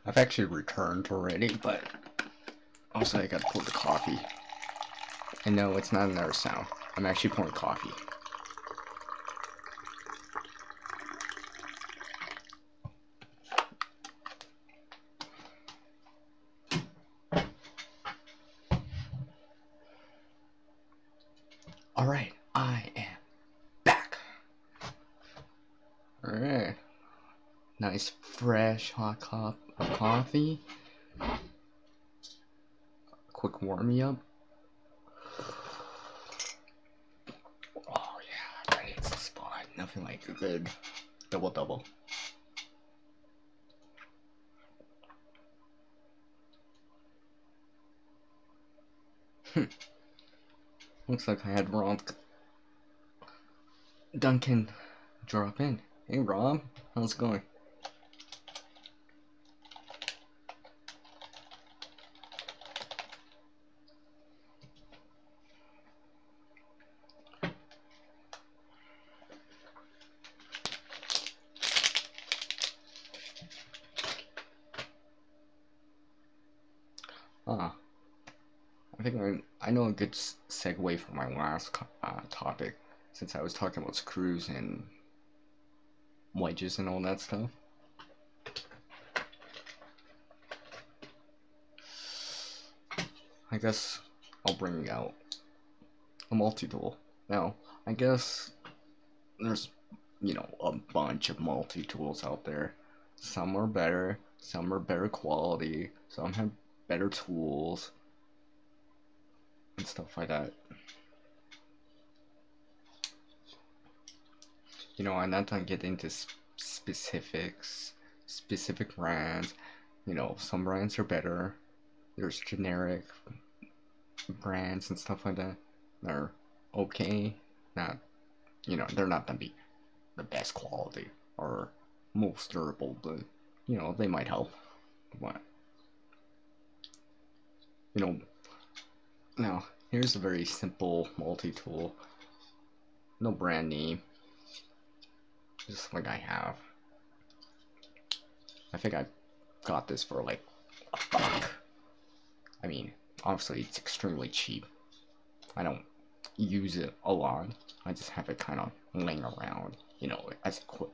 I've actually returned already, but also I gotta pour the coffee. And no, it's not another sound. I'm actually pouring coffee. Alright, I am back. Alright. Nice fresh hot cup of coffee. Quick warm me up. Oh yeah, that hits the spot. Nothing like a good double. Looks like I had Rob Duncan drop in. Hey Rob, how's it going? I think I know a good segue from my last topic, since I was talking about screws and wedges and all that stuff. I guess I'll bring out a multi-tool. Now, I guess there's, a bunch of multi-tools out there. Some are better quality, some have better tools, and stuff like that. I'm not gonna get into specific brands. Some brands are better. There's generic brands and stuff like that. They're okay. Not, they're not gonna be the best quality or most durable, but, they might help. But, now, here's a very simple multi-tool. No brand name. Just like I have. I think I got this for like $1. I mean, obviously it's extremely cheap. I don't use it a lot. I just have it kind of laying around, as a quick.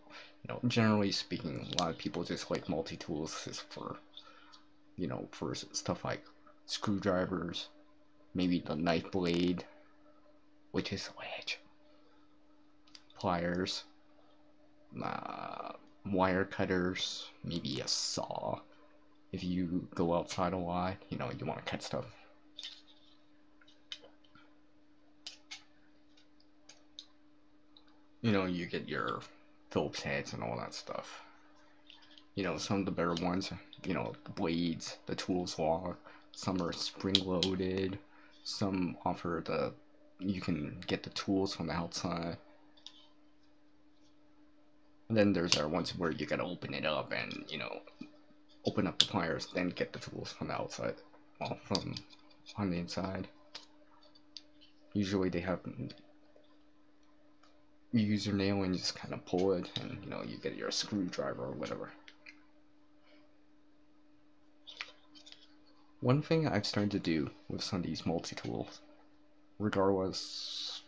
Generally speaking, a lot of people just like multi-tools just for, for stuff like screwdrivers, maybe the knife blade, which is a wedge, pliers, wire cutters, maybe a saw. If you go outside a lot, you want to cut stuff. You get your Phillips heads and all that stuff. Some of the better ones, the blades, the tools log, some are spring loaded, some offer you can get the tools from the outside. And then there's our ones where you gotta open it up and, open up the pliers, then get the tools from the outside, well, from on the inside. Usually they have, you use your nail and you just kind of pull it, and, you get your screwdriver or whatever. One thing I've started to do with some of these multi-tools, regardless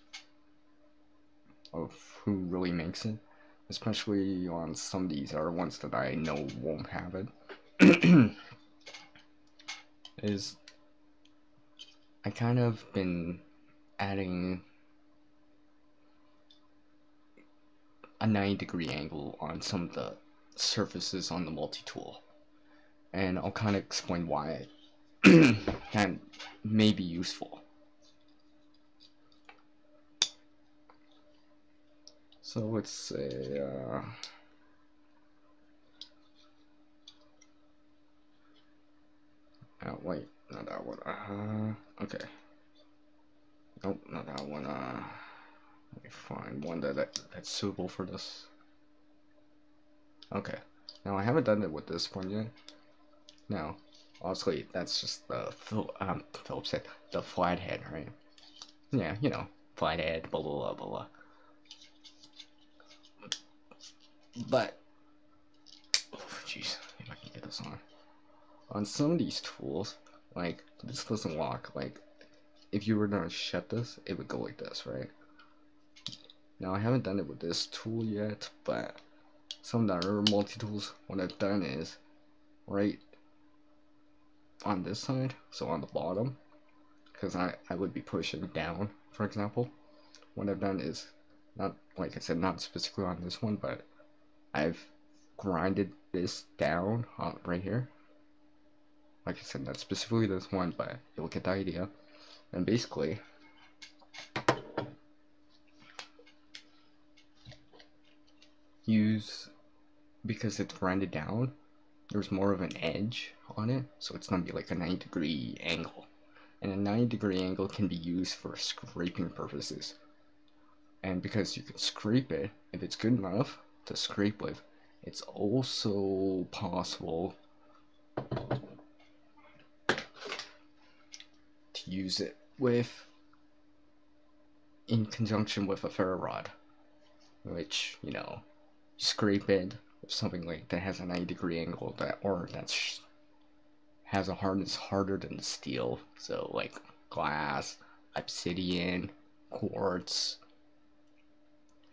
of who really makes it, especially on some of these are ones that I know won't have it, is I kind of been adding a 90-degree angle on some of the surfaces on the multi-tool, and I'll kind of explain why that may be useful. So let's say, oh wait, not that one, okay. Nope, not that one, let me find one that's suitable for this. Okay, now I haven't done it with this one yet. Now, honestly, that's just the Phillips head, the flathead, right? Yeah, flathead, blah blah blah blah. But, oh jeez, if I can get this on some of these tools, like this doesn't lock. Like, if you were gonna shut this, it would go like this, right? Now I haven't done it with this tool yet, but some of the other multi-tools, what I've done is right on this side, so on the bottom, because I would be pushing down, for example. What I've done is, not, like I said, not specifically on this one, but I've grinded this down right here. Like I said, not specifically this one, but you'll get the idea. And basically, because it's grinded down, there's more of an edge on it, so it's gonna be like a 90-degree angle. And a 90-degree angle can be used for scraping purposes. And because you can scrape it, if it's good enough to scrape with, it's also possible to use it in conjunction with a ferro rod, which, scrape it with something like that has a 90-degree angle, that has a hardness harder than steel, so like glass, obsidian, quartz,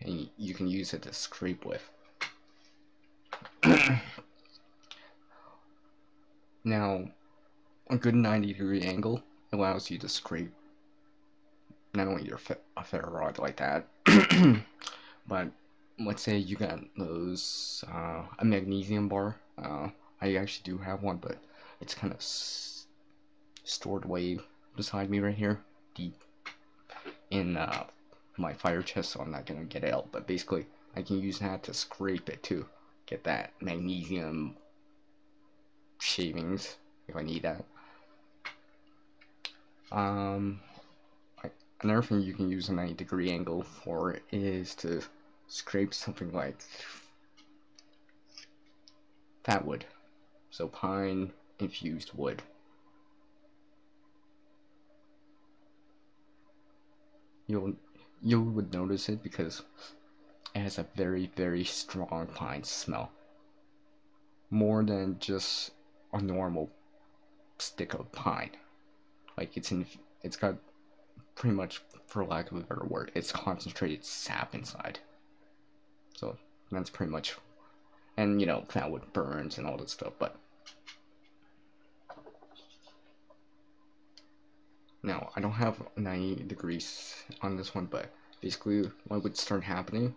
and you can use it to scrape with. Now, a good 90-degree angle allows you to scrape not only a ferro rod like that, but let's say you got those a magnesium bar. I actually do have one, but it's kind of stored away beside me right here, deep in my fire chest, so I'm not gonna get it out. But basically, I can use that to scrape it too, get that magnesium shavings if I need that. Another thing you can use a 90-degree angle for is to scrape something like fat wood, so pine infused wood. You would notice it because it has a very, very strong pine smell, more than just a normal stick of pine. Like it's got pretty much, for lack of a better word, it's concentrated sap inside. So that's pretty much, and you know, fatwood burns and all that stuff, but now I don't have 90 degrees on this one, but basically what would start happening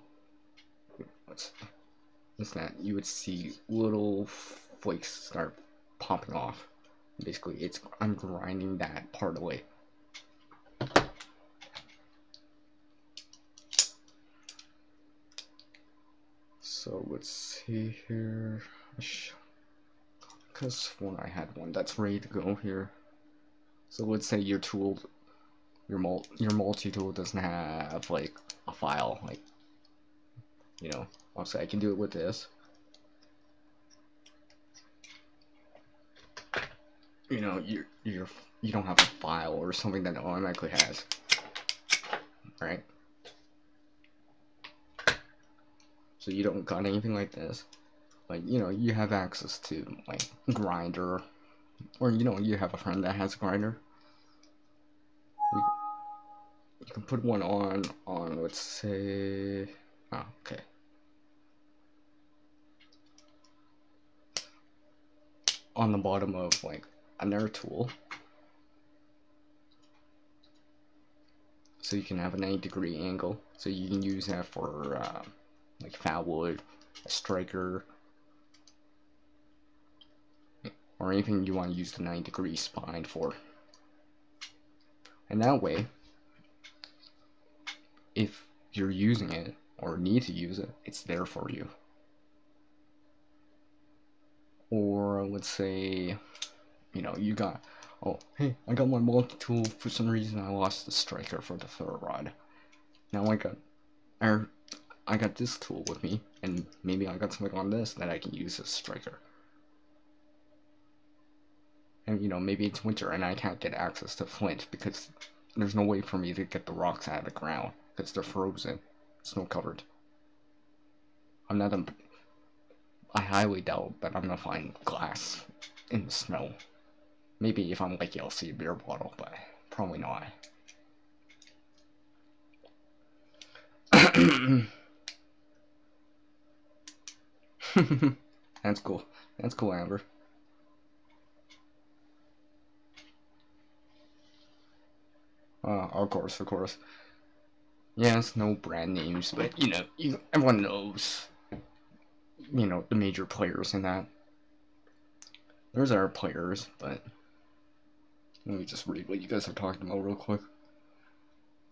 is that you would see little flakes start popping off. Basically, I'm grinding that part away. So let's see here, because when I had one that's ready to go here. So let's say your tool, your multi-tool doesn't have like a file, like, you know, obviously I can do it with this. You know, you don't have a file or something that it automatically has, right? So you don't got anything like this. Like, you know, you have access to like grinder, or you know, you have a friend that has a grinder. You can put one on let's say, oh, okay. On the bottom of like another tool. So you can have a 90-degree angle. So you can use that for like fatwood, a striker, or anything you want to use the 90-degree spine for. And that way, if you're using it or need to use it, it's there for you. Or let's say, you know, you got, oh, hey, I got my multi-tool, for some reason I lost the striker for the ferro rod. Now I got this tool with me, and maybe I got something on this that I can use as striker. And you know, maybe it's winter and I can't get access to flint because there's no way for me to get the rocks out of the ground because they're frozen, snow covered. I highly doubt that I'm gonna find glass in the snow. Maybe if I'm like, you'll see a beer bottle, but probably not. That's cool. That's cool, Amber. Of course, of course. Yes, no brand names, but you know, everyone knows, you know, the major players in that. There's our players, but let me just read what you guys are talking about real quick.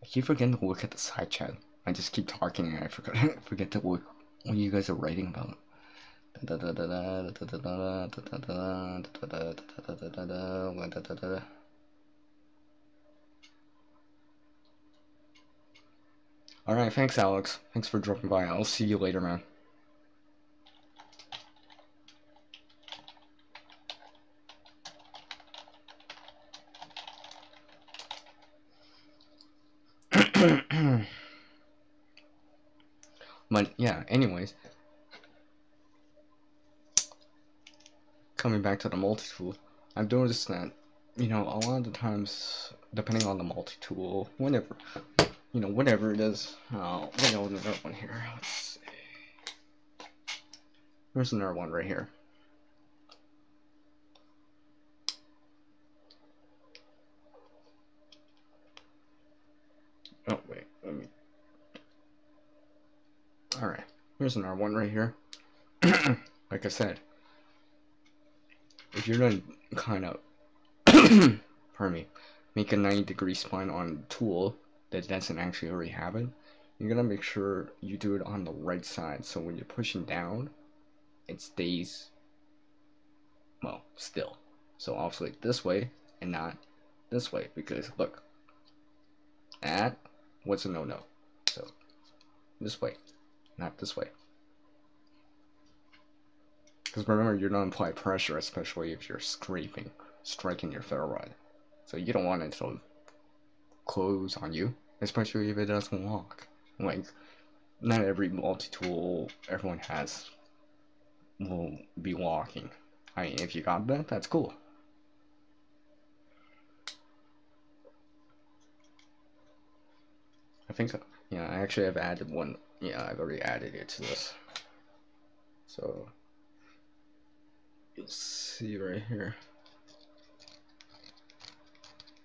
I keep forgetting to look at the side chat. I just keep talking and I forget to look what you guys are writing about. Alright, thanks Alex. Thanks for dropping by. I'll see you later, man. But yeah, anyways, coming back to the multi-tool, I've noticed that, you know, a lot of the times, depending on the multi-tool, whenever, you know, whatever it is, we know another one here. Let's see. There's another one right here. Oh wait, let me. All right, here's another one right here. Like I said, if you're gonna kind of, pardon me, make a 90-degree spine on a tool that doesn't actually already have it, you're gonna make sure you do it on the right side. So when you're pushing down, it stays, well, still. So obviously this way and not this way, because look, that was a no-no. So this way, not this way. Because remember, you're not applying pressure, especially if you're striking your ferro rod. So you don't want it to close on you, especially if it doesn't lock. Like, not every multi-tool everyone has will be locking. I mean, if you got that, that's cool. I think, yeah, I actually have added one. Yeah, I've already added it to this. So, you'll see right here.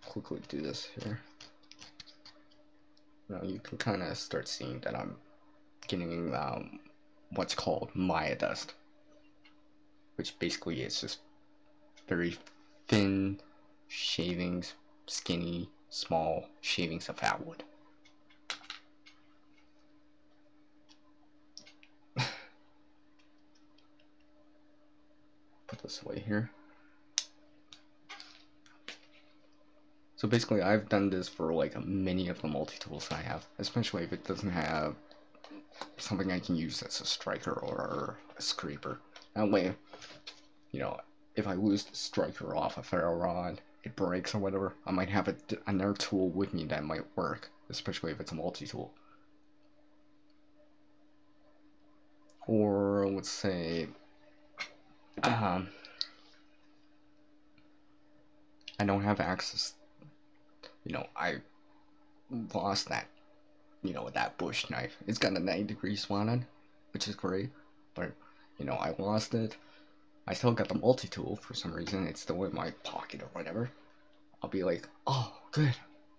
Quickly do this here. Now you can kind of start seeing that I'm getting what's called Maya dust, which basically is just very thin shavings, skinny, small shavings of fat wood. Put this away here. So basically I've done this for like many of the multi-tools I have, especially if it doesn't have something I can use as a striker or a scraper. That way, you know, if I lose the striker off a ferro rod, it breaks or whatever, I might have another tool with me that might work, especially if it's a multi-tool. Or let's say, I don't have access, you know, I lost that, you know, that bush knife. It's got a 90-degree slot on, which is great, but, you know, I lost it. I still got the multi-tool for some reason. It's still in my pocket or whatever. I'll be like, oh, good.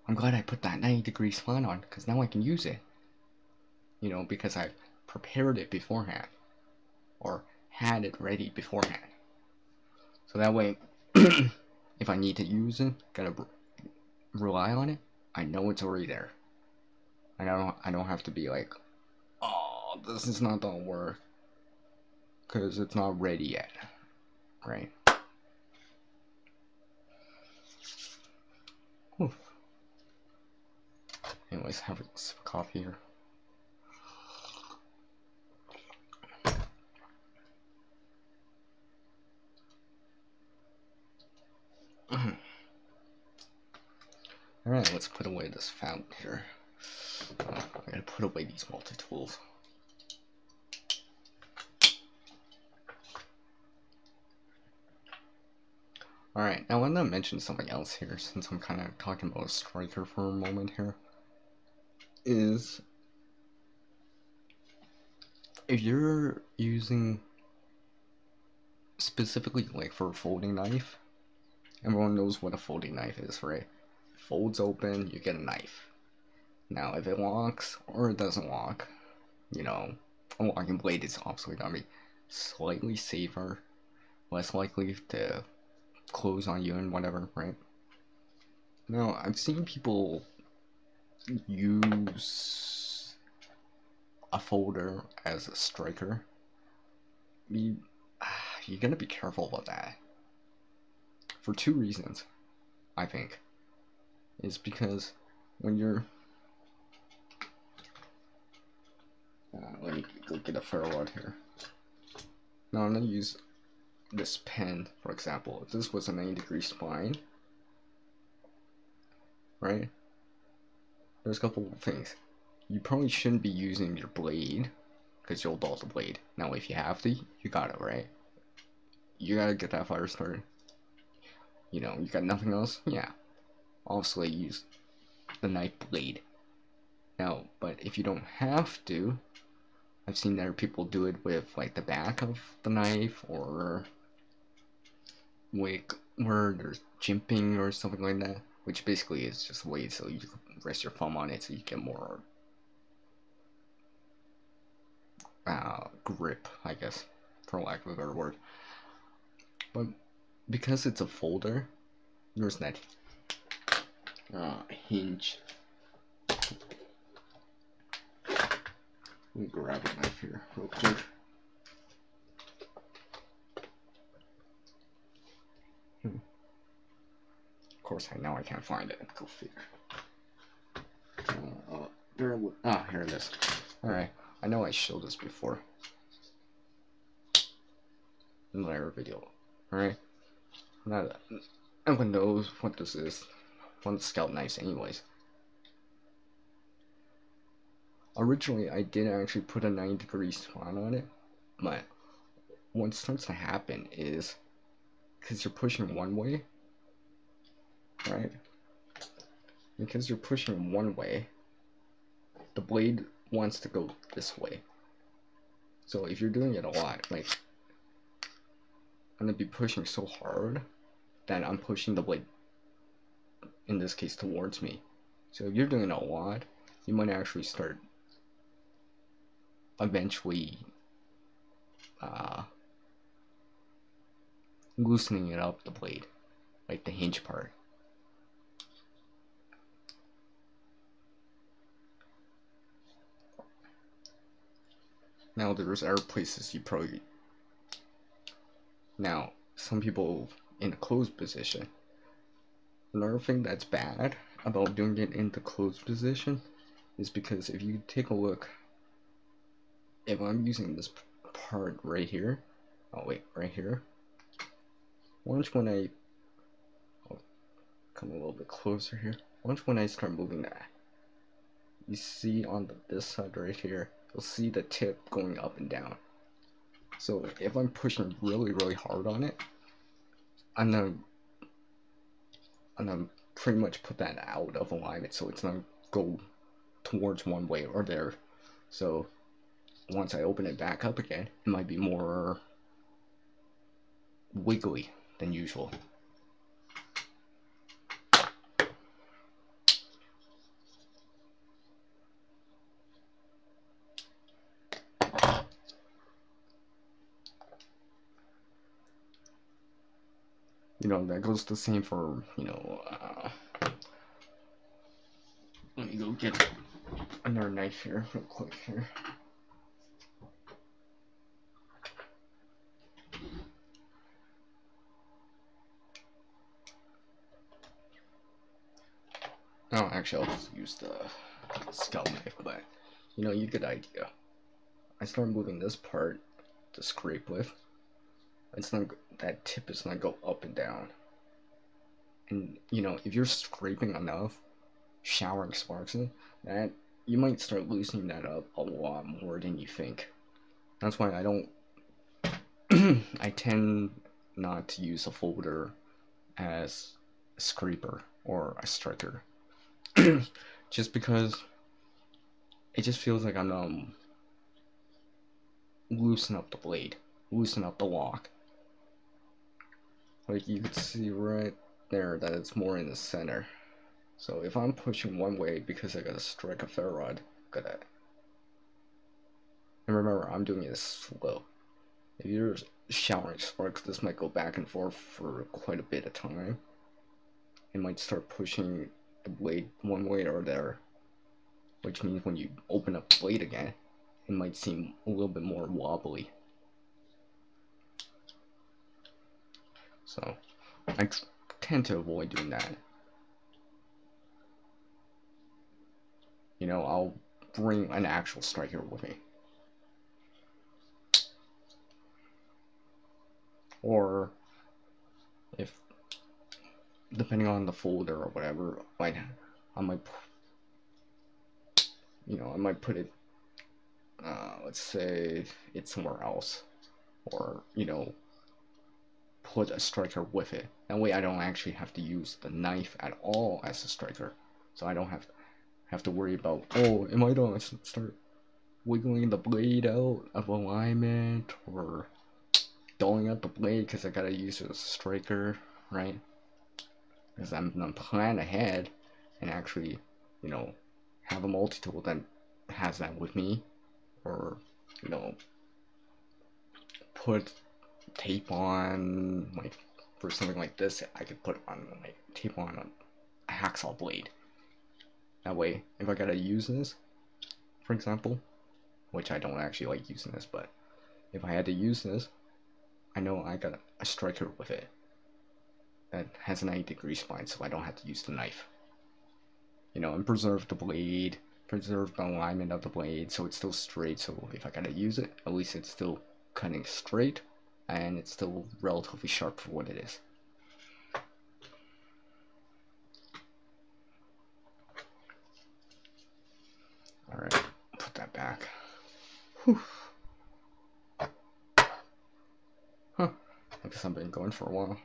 I'm glad I put that 90-degree slot on, because now I can use it. You know, because I prepared it beforehand, or had it ready beforehand. So that way, if I need to use it, gotta rely on it, I know it's already there. I don't have to be like, oh, this is not gonna work, because it's not ready yet, right? Oof. Anyways, have some coffee here. Alright, let's put away this fountain here. I gotta put away these multi-tools. Alright, now I want to mention something else here, since I'm kind of talking about a striker for a moment here. Is if you're using specifically like for a folding knife, everyone knows what a folding knife is, right? It folds open, you get a knife. Now if it locks or it doesn't lock, you know, a locking blade is obviously gonna be slightly safer, less likely to close on you and whatever, right? Now I've seen people use a folder as a striker. You gotta be careful about that for two reasons. I think is because when you're let me go get a ferro rod here. Now I'm gonna use this pen, for example. If this was a 90-degree spine, right? There's a couple of things. You probably shouldn't be using your blade because you'll dull the blade. Now, if you have to, you got it, right? You gotta get that fire started. You know, you got nothing else? Yeah. Obviously, use the knife blade. Now, but if you don't have to, I've seen other people do it with like the back of the knife or like where there's jimping or something like that, which basically is just a way so you can rest your thumb on it so you get more grip, I guess, for lack of a better word. But because it's a folder, there's that hinge. Let me grab a knife here real quick. Of course, I know I can't find it. Go figure. Here it is. Alright, I know I showed this before in another video. Alright? Now, everyone knows what this is. One of the scout knives anyways. Originally, I did actually put a 90-degree spot on it, but what starts to happen is, because you're pushing one way, right? Because you're pushing one way, the blade wants to go this way. So if you're doing it a lot, like I'm gonna be pushing so hard that I'm pushing the blade, in this case, towards me. So if you're doing it a lot, you might actually start eventually loosening it up, the blade, like the hinge part. Now there's other places you probably, now some people in the closed position. Another thing that's bad about doing it in the closed position is because if you take a look, if I'm using this part right here, oh wait, right here, watch when I'll come a little bit closer here, watch when I start moving that, you see on this side right here, you'll see the tip going up and down. So if I'm pushing really hard on it, I'm gonna pretty much put that out of alignment, so it's not go towards one way or there. So once I open it back up again, it might be more wiggly than usual. You know, that goes the same for, you know, let me go get another knife here real quick here. Oh, actually, I'll just use the scalpel knife, but, you know, you get the idea. I start moving this part to scrape with. It's not, that tip is not go up and down. And, you know, if you're scraping enough, showering sparks in that, you might start loosening that up a lot more than you think. That's why I don't I tend not to use a folder as a scraper or a striker. Just because it just feels like I'm loosen up the blade, loosen up the lock. Like you could see right there that it's more in the center. So if I'm pushing one way because I gotta strike a ferro rod, gotta. And remember, I'm doing it slow. If you're showering sparks, this might go back and forth for quite a bit of time. It might start pushing the blade one way or the other, which means when you open up the blade again, it might seem a little bit more wobbly. So I tend to avoid doing that. You know, I'll bring an actual striker with me. Or if, depending on the folder or whatever, I might, you know, I might put it, let's say it's somewhere else, or, you know, put a striker with it. That way I don't actually have to use the knife at all as a striker. So I don't have to worry about, oh, am I gonna start wiggling the blade out of alignment or dulling out the blade because I gotta use it as a striker, right? Because I'm plan ahead and actually, you know, have a multi-tool that has that with me, or, you know, put tape on, like, for something like this, I could put on, like, tape on a hacksaw blade. That way, if I gotta use this, for example, which I don't actually like using this, but if I had to use this, I know I got a striker with it that has a 90-degree spine, so I don't have to use the knife. You know, and preserve the blade, preserve the alignment of the blade so it's still straight, so if I gotta use it, at least it's still cutting straight, and it's still relatively sharp for what it is. Alright, put that back. Whew. Huh, I guess I've been going for a while.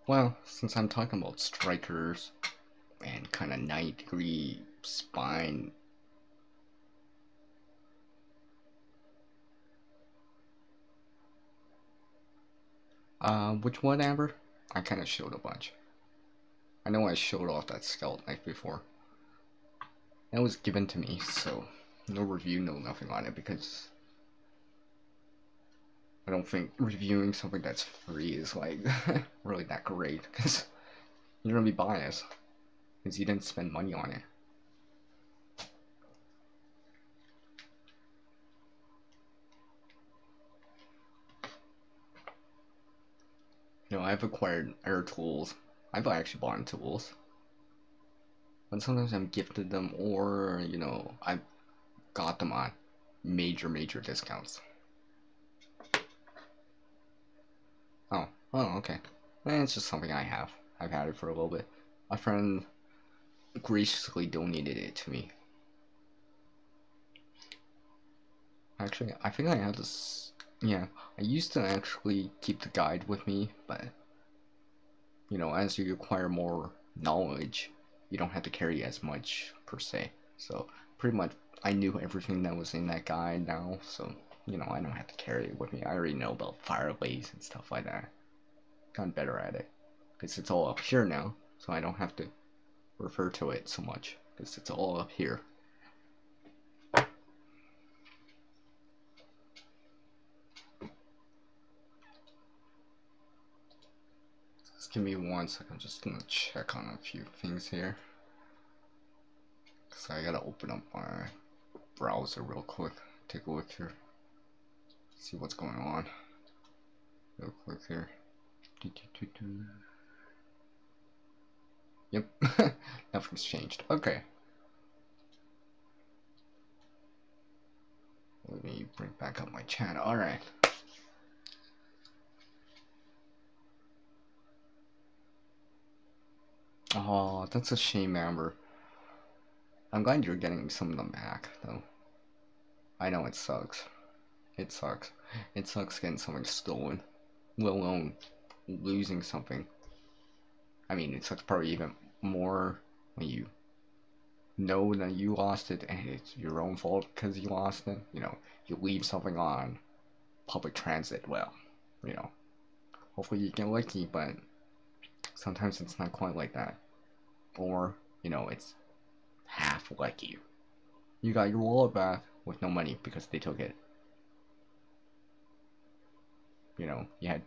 Well, since I'm talking about strikers and kind of 90-degree spine, which one, Amber? I kind of showed a bunch. I know I showed off that scalp knife before. That was given to me, so no review, no nothing on it, because I don't think reviewing something that's free is like really that great, because you're gonna be biased because you didn't spend money on it. You know, I've acquired air tools. I've actually bought tools, but sometimes I'm gifted them, or you know, I got them on major discounts. Oh, okay. It's just something I have. I've had it for a little bit. A friend graciously donated it to me. Actually, I think I have this. Yeah, I used to actually keep the guide with me, but you know, as you acquire more knowledge, you don't have to carry as much per se. So pretty much, I knew everything that was in that guide now, so you know, I don't have to carry it with me. I already know about firelays and stuff like that. Gotten better at it because it's all up here now, so I don't have to refer to it so much because it's all up here. Just give me 1 second. I'm just gonna check on a few things here because I gotta open up my browser real quick. Take a look here. See what's going on. Real quick here. Yep, nothing's changed. Okay. Let me bring back up my chat. Alright. Oh, that's a shame, Amber. I'm glad you're getting some of them back, though. I know it sucks. It sucks. It sucks getting something stolen, let alone losing something. I mean, it sucks probably even more when you know that you lost it and it's your own fault because you lost it. You know, you leave something on public transit. Well, you know, hopefully you get lucky, but sometimes it's not quite like that. Or, you know, it's half lucky. You got your wallet back with no money because they took it. You know, you had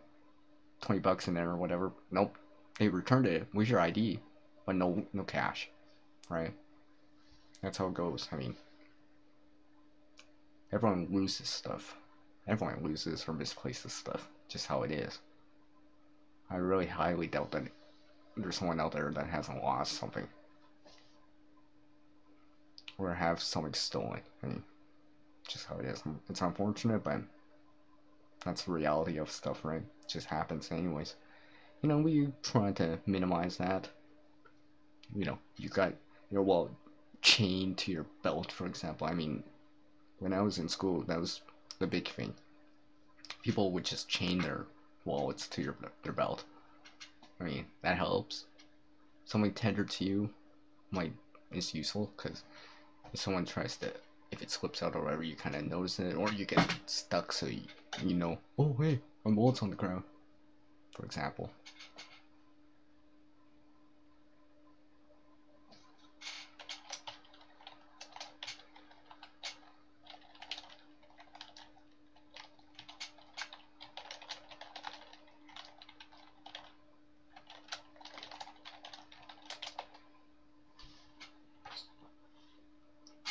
20 bucks in there or whatever. Nope. They returned it with your ID, but no cash, right? That's how it goes. I mean, everyone loses stuff. Everyone loses or misplaces stuff. Just how it is. I really highly doubt that there's someone out there that hasn't lost something or have something stolen. I mean, just how it is. It's unfortunate, but that's the reality of stuff, right? It just happens anyways. You know, we try to minimize that. You know, you got your wallet chained to your belt, for example. I mean, when I was in school, that was the big thing. People would just chain their wallets to their belt. I mean, that helps. Something tethered to you might is useful because if someone tries to, if it slips out or whatever, you kind of notice it, or you get stuck, so you know, oh hey, my wallet's on the ground, for example.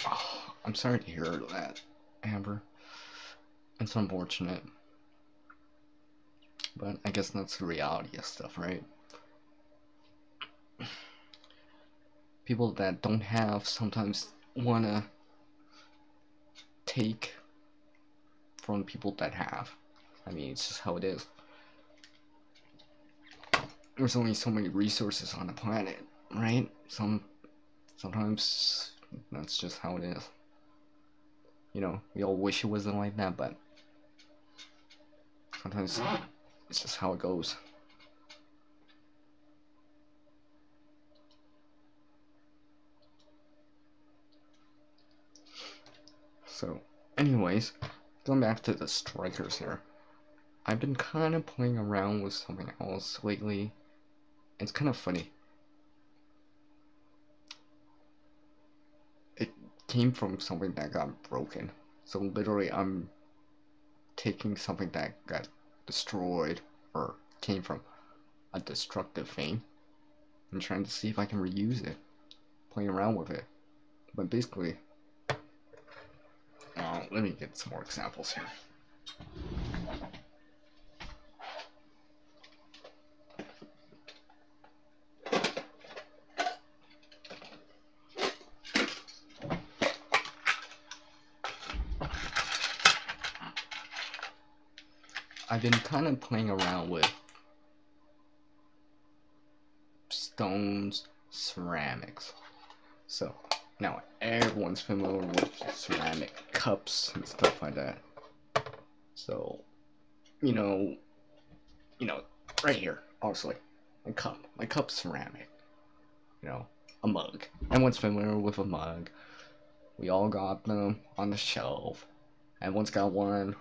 Oh, I'm sorry to hear that, Amber. It's unfortunate, but I guess that's the reality of stuff, right? People that don't have sometimes wanna take from people that have. I mean, it's just how it is. There's only so many resources on the planet, right? Sometimes that's just how it is. You know, we all wish it wasn't like that, but sometimes it's just how it goes. So, anyways, going back to the strikers here. I've been kind of playing around with something else lately. It's kind of funny. It came from something that got broken. So literally I'm taking something that got destroyed or came from a destructive thing and trying to see if I can reuse it, playing around with it. But basically, let me get some more examples here. I've been kind of playing around with stones, ceramics. So now everyone's familiar with ceramic cups and stuff like that. So, you know, right here, obviously, my cup's ceramic. A mug. Everyone's familiar with a mug. We all got them on the shelf. Everyone's got one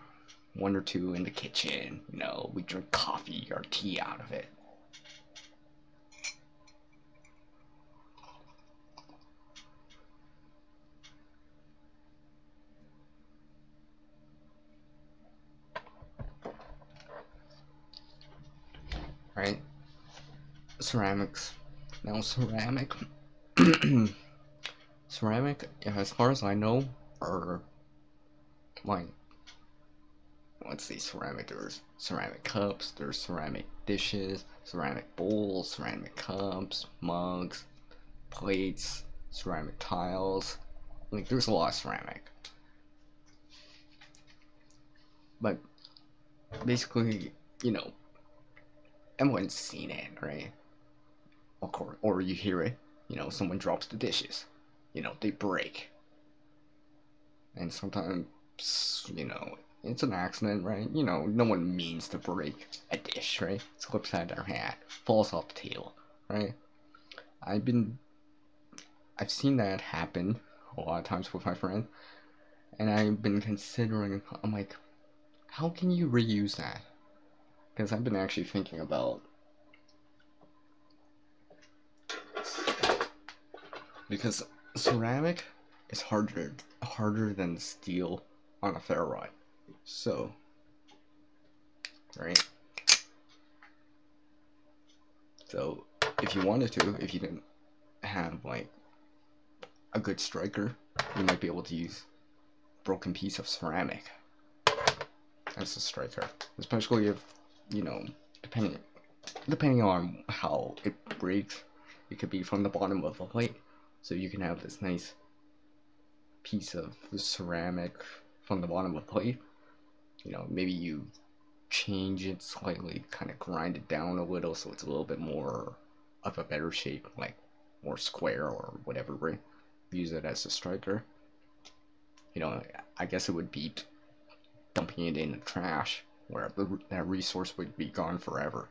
or two in the kitchen. We drink coffee or tea out of it. Right? Ceramics. Now ceramic ceramic, as far as I know, are like, let's see, ceramic, there's ceramic cups, there's ceramic dishes, ceramic bowls, ceramic cups, mugs, plates, ceramic tiles. Like, there's a lot of ceramic. But basically, everyone's seen it, right? Of course, or you hear it, someone drops the dishes, they break. And sometimes, it's an accident, right? No one means to break a dish, right? It slips out of their hand, falls off the table, right? I've seen that happen a lot of times with my friend, and I've been considering, I'm like, how can you reuse that? Because I've been actually thinking about, because ceramic is harder than steel on a ferrite. So, right? So, if you wanted to, if you didn't have like a good striker, you might be able to use a broken piece of ceramic as a striker, especially if, depending on how it breaks, it could be from the bottom of a plate, so you can have this nice piece of ceramic from the bottom of a plate. Maybe you change it slightly, kind of grind it down a little so it's a little bit more of a better shape, like more square or whatever, right? Use it as a striker. I guess it would beat dumping it in the trash, where that resource would be gone forever.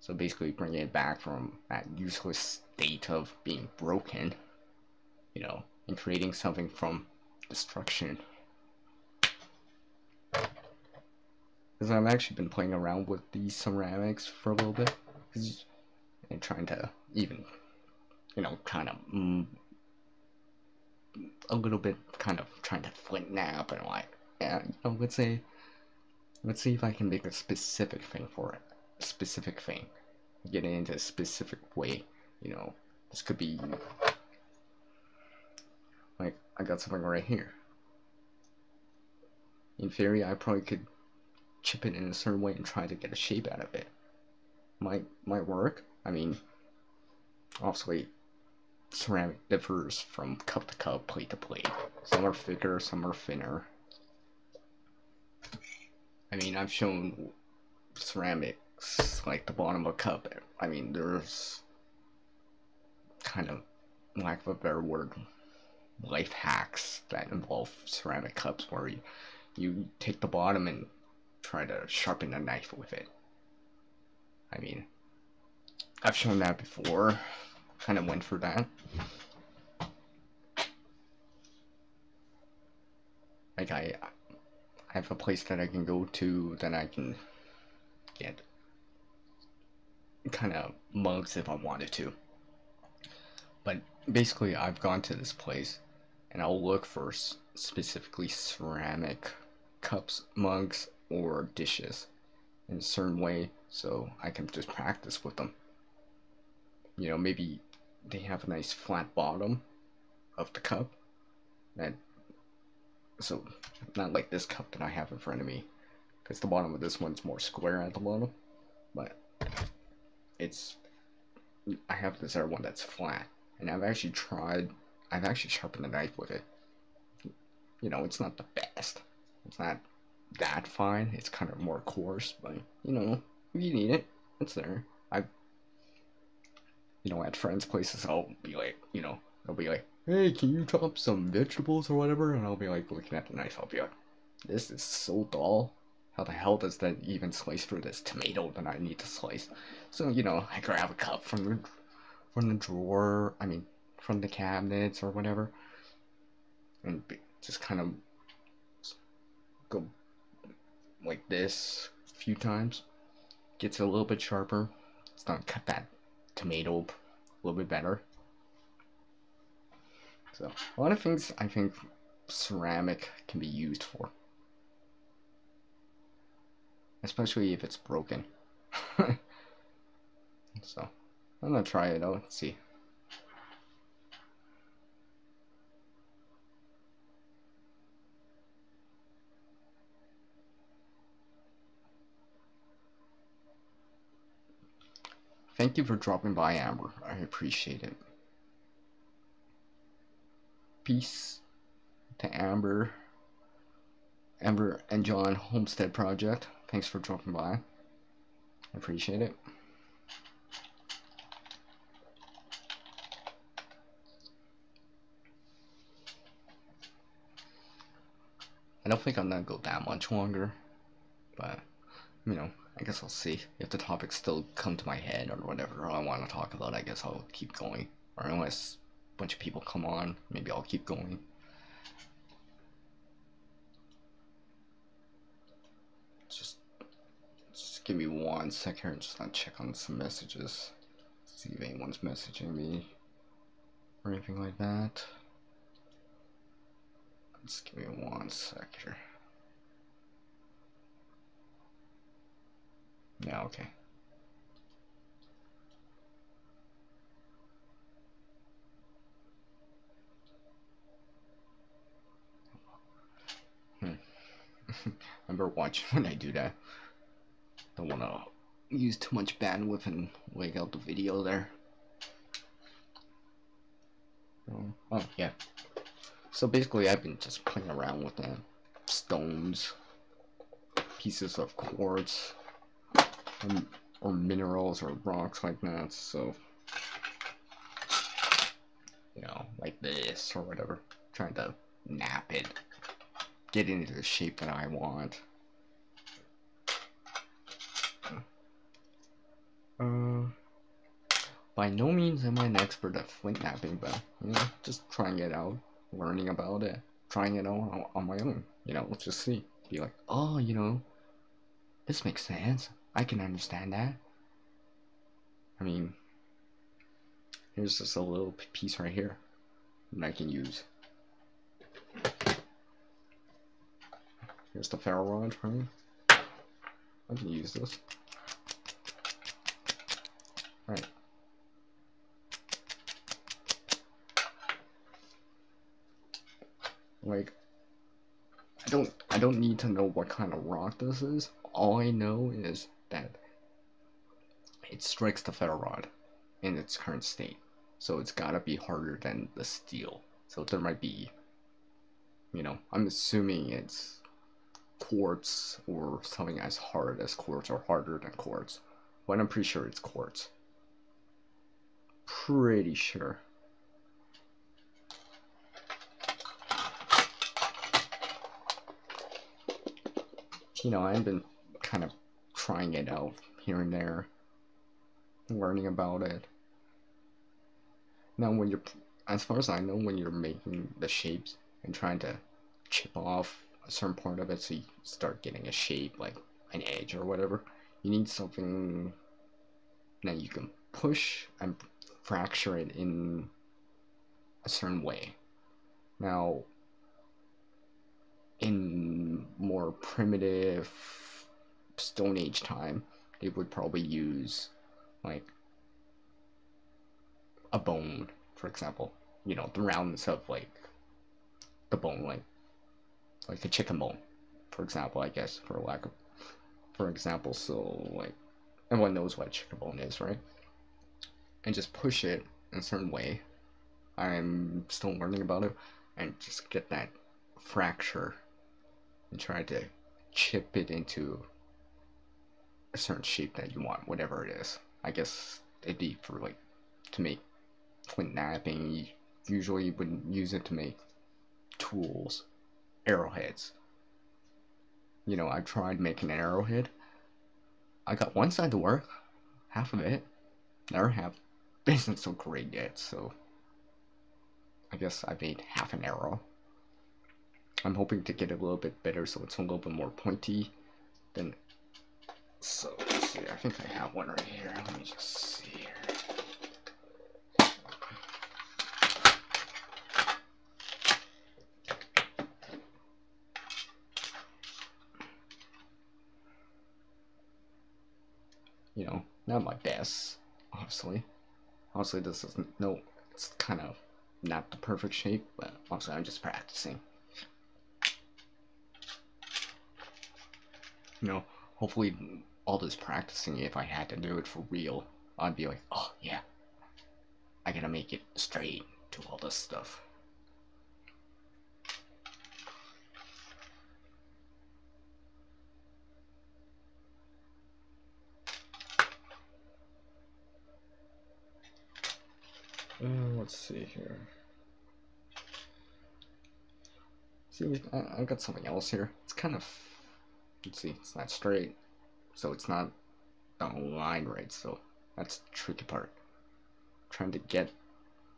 So basically bringing it back from that useless state of being broken, and creating something from destruction. Because I've actually been playing around with these ceramics for a little bit, and trying to even, kind of a little bit, kind of trying to flint nap and like, yeah, let's see if I can make a specific thing for it, a specific thing, get it into a specific way. This could be like, I got something right here. In theory, I probably could chip it in a certain way and try to get a shape out of it. Might work. I mean, obviously, ceramic differs from cup to cup, plate to plate. Some are thicker, some are thinner. I mean, I've shown ceramics, like the bottom of a cup. I mean, there's kind of, lack of a better word, life hacks that involve ceramic cups where you take the bottom and try to sharpen a knife with it. I mean, I've shown that before, kind of went for that. Like I have a place that I can go to that I can get kind of mugs if I wanted to. But basically, I've gone to this place and I'll look for specifically ceramic cups, mugs, or dishes in a certain way so I can just practice with them. You know, maybe they have a nice flat bottom of the cup that, so not like this cup that I have in front of me, because the bottom of this one's more square at the bottom, but it's, I have this other one that's flat, and I've actually sharpened the knife with it. You know, it's not the best, it's not that fine, it's kind of more coarse, but you know, if you need it, it's there. I've, you know, at friends' places, I'll be like, you know, they'll be like, hey, can you chop some vegetables or whatever? And I'll be like, looking at the knife, I'll be like, this is so dull. How the hell does that even slice through this tomato that I need to slice? So, you know, I grab a cup from the drawer, I mean, from the cabinets or whatever, and just kind of go like this a few times. Gets a little bit sharper. It's gonna cut that tomato a little bit better. So a lot of things I think ceramic can be used for, especially if it's broken. So I'm gonna try it out and see. Thank you for dropping by, Amber. I appreciate it. Peace to Amber and John Homestead Project. Thanks for dropping by. I appreciate it. I don't think I'm gonna go that much longer, but you know, I guess I'll see. If the topics still come to my head or whatever I want to talk about, I guess I'll keep going. Or unless a bunch of people come on, maybe I'll keep going. Just give me 1 second and just check on some messages. See if anyone's messaging me or anything like that. Just give me 1 sec here. Yeah, okay. I better watch when I do that. Don't want to use too much bandwidth and wake out the video there. Oh, yeah. So basically I've been just playing around with them. Stones, pieces of quartz, or minerals or rocks like that, so you know, like this or whatever, trying to nap it, get it into the shape that I want. By no means am I an expert at flint napping, but you know, just trying it out, learning about it, trying it out on my own. You know, let's just see. Be like, oh, you know, this makes sense. I can understand that. I mean, here's just a little piece right here that I can use. Here's the ferro rod, right? I can use this. Right. Like, I don't need to know what kind of rock this is. All I know is that it strikes the ferro rod in its current state. So it's gotta be harder than the steel. So there might be, you know, I'm assuming it's quartz or something as hard as quartz or harder than quartz. But I'm pretty sure it's quartz. Pretty sure. You know, I've been kind of trying it out here and there, learning about it. Now, as far as I know, when you're making the shapes and trying to chip off a certain part of it, so you start getting a shape, like an edge or whatever. You need something that you can push and fracture it in a certain way. Now, in more primitive Stone Age time, they would probably use like a bone, for example. You know, the roundness of like the bone, like a chicken bone, for example. I guess for example. So like everyone knows what a chicken bone is, right? And just push it in a certain way. I'm still learning about it, and just get that fracture and try to chip it into a certain shape that you want, whatever it is. I guess it'd be for like to make flint knapping. You usually would use it to make tools, arrowheads. You know, I tried making an arrowhead. I got one side to work, half of it. Never have isn't so great yet, so I guess I made half an arrow. I'm hoping to get it a little bit better so it's a little bit more pointy than. So let's see, I think I have one right here. Let me just see here. You know, not my best, obviously. Honestly, this is no, it's kind of not the perfect shape, but honestly, I'm just practicing. You know, hopefully, all this practicing, if I had to do it for real, I'd be like, oh yeah, I gotta make it straight, do all this stuff. Let's see here. See, I got something else here. It's kind of, let's see, it's not straight, so it's not aligned right, so that's the tricky part. Trying to get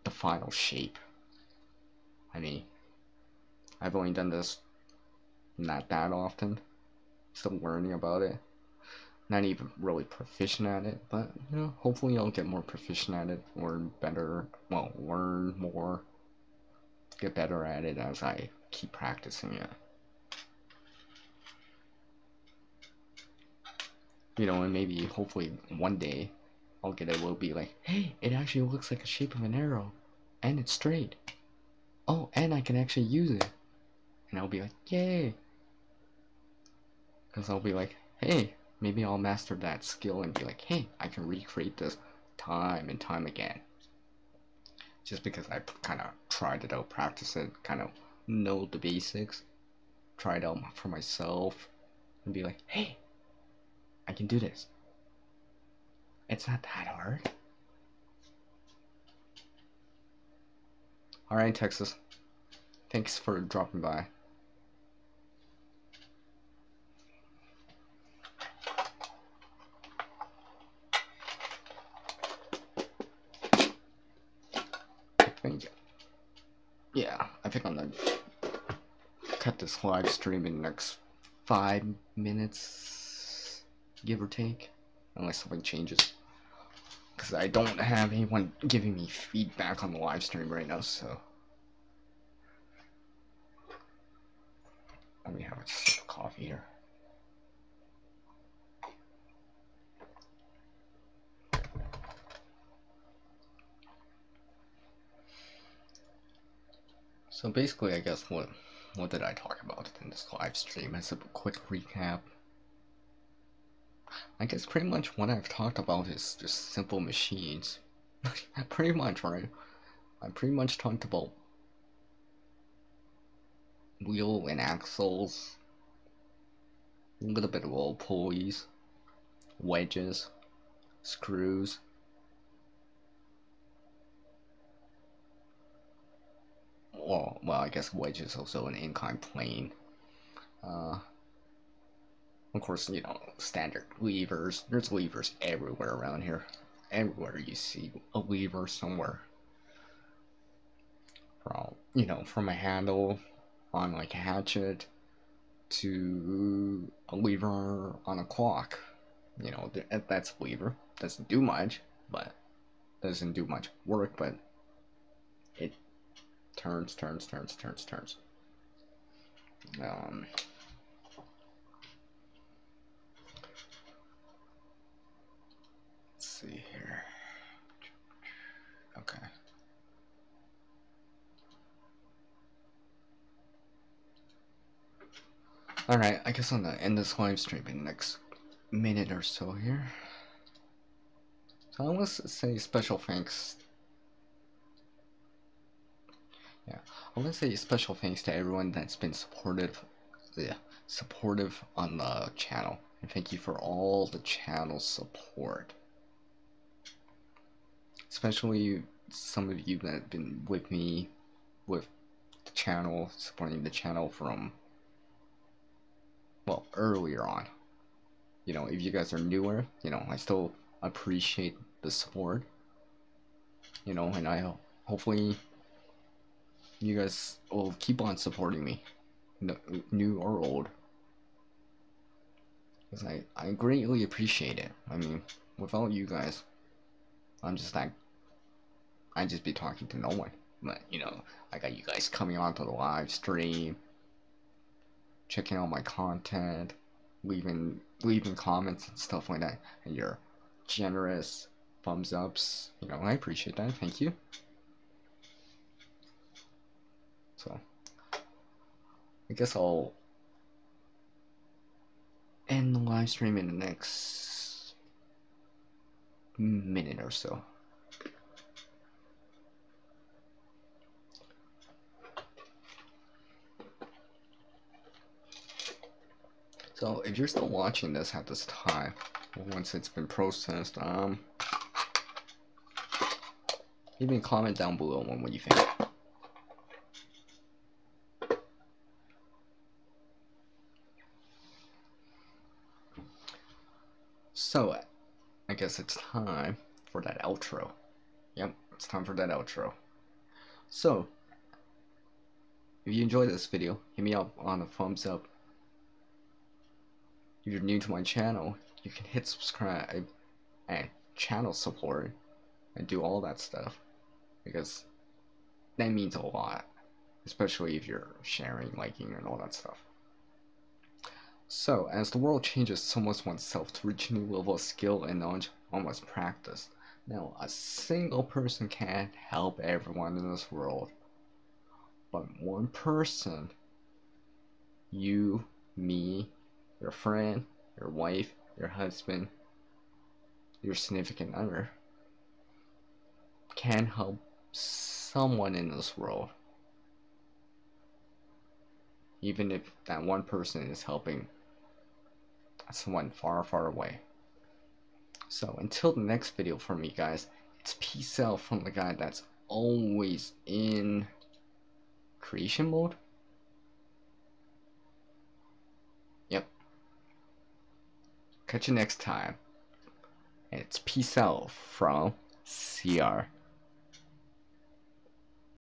the final shape. I mean, I've only done this not that often. Still learning about it. Not even really proficient at it, but you know, hopefully I'll get more proficient at it, learn better, well, learn more, get better at it as I keep practicing it. You know, and maybe hopefully one day I'll get it will be like, hey, it actually looks like a shape of an arrow, and it's straight. Oh, and I can actually use it. And I'll be like, yay. Because I'll be like, hey, maybe I'll master that skill and be like, hey, I can recreate this time and time again. Just because I kind of tried it out, practiced it, kind of know the basics, try it out for myself, and be like, hey, I can do this. It's not that hard. Alright, Texas. Thanks for dropping by. Yeah, I think I'm gonna cut this live stream in the next 5 minutes, give or take, unless something changes. Because I don't have anyone giving me feedback on the live stream right now, so. Let me have a sip of coffee here. So basically, I guess what did I talk about in this live stream? As a quick recap, I guess pretty much what I've talked about is just simple machines. Pretty much, right? I pretty much talked about wheel and axles, a little bit of old pulleys, wedges, screws. Well, I guess wedges also an inclined plane. Of course, you know, standard levers. There's levers everywhere around here. Everywhere you see a lever somewhere. From, you know, from a handle on like a hatchet to a lever on a clock. You know, that's a lever. Doesn't do much, but doesn't do much work, but it turns. Let's see here. Okay. Alright, I guess I'm gonna end this live stream in the next minute or so here. So I want to say special thanks. Yeah, I want to say special thanks to everyone that's been supportive on the channel. And thank you for all the channel support. Especially some of you that have been with me with the channel, supporting the channel from, well, earlier on. You know, if you guys are newer, you know, I still appreciate the support. You know, and I hopefully you guys will keep on supporting me, new or old. Because I greatly appreciate it. I mean, without you guys, I'm just like, I'd just be talking to no one. But, you know, I got you guys coming onto the live stream, checking out my content, leaving comments and stuff like that, and your generous thumbs ups. You know, I appreciate that. Thank you. So, I guess I'll end the live stream in the next minute or so. So if you're still watching this at this time, once it's been processed, leave me a comment down below on what you think. So, I guess it's time for that outro. Yep, it's time for that outro. So, if you enjoyed this video, hit me up on a thumbs up. If you're new to my channel, you can hit subscribe and channel support and do all that stuff, because that means a lot, especially if you're sharing, liking, and all that stuff. So, as the world changes, someone wants oneself to reach a new level of skill and knowledge, one must practice. Now, a single person can't help everyone in this world, but one person, you, me, your friend, your wife, your husband, your significant other, can help someone in this world, even if that one person is helping someone far, far away. So until the next video from me, guys, it's peace out from the guy that's always in creation mode. Yep. Catch you next time. And it's peace out from CR.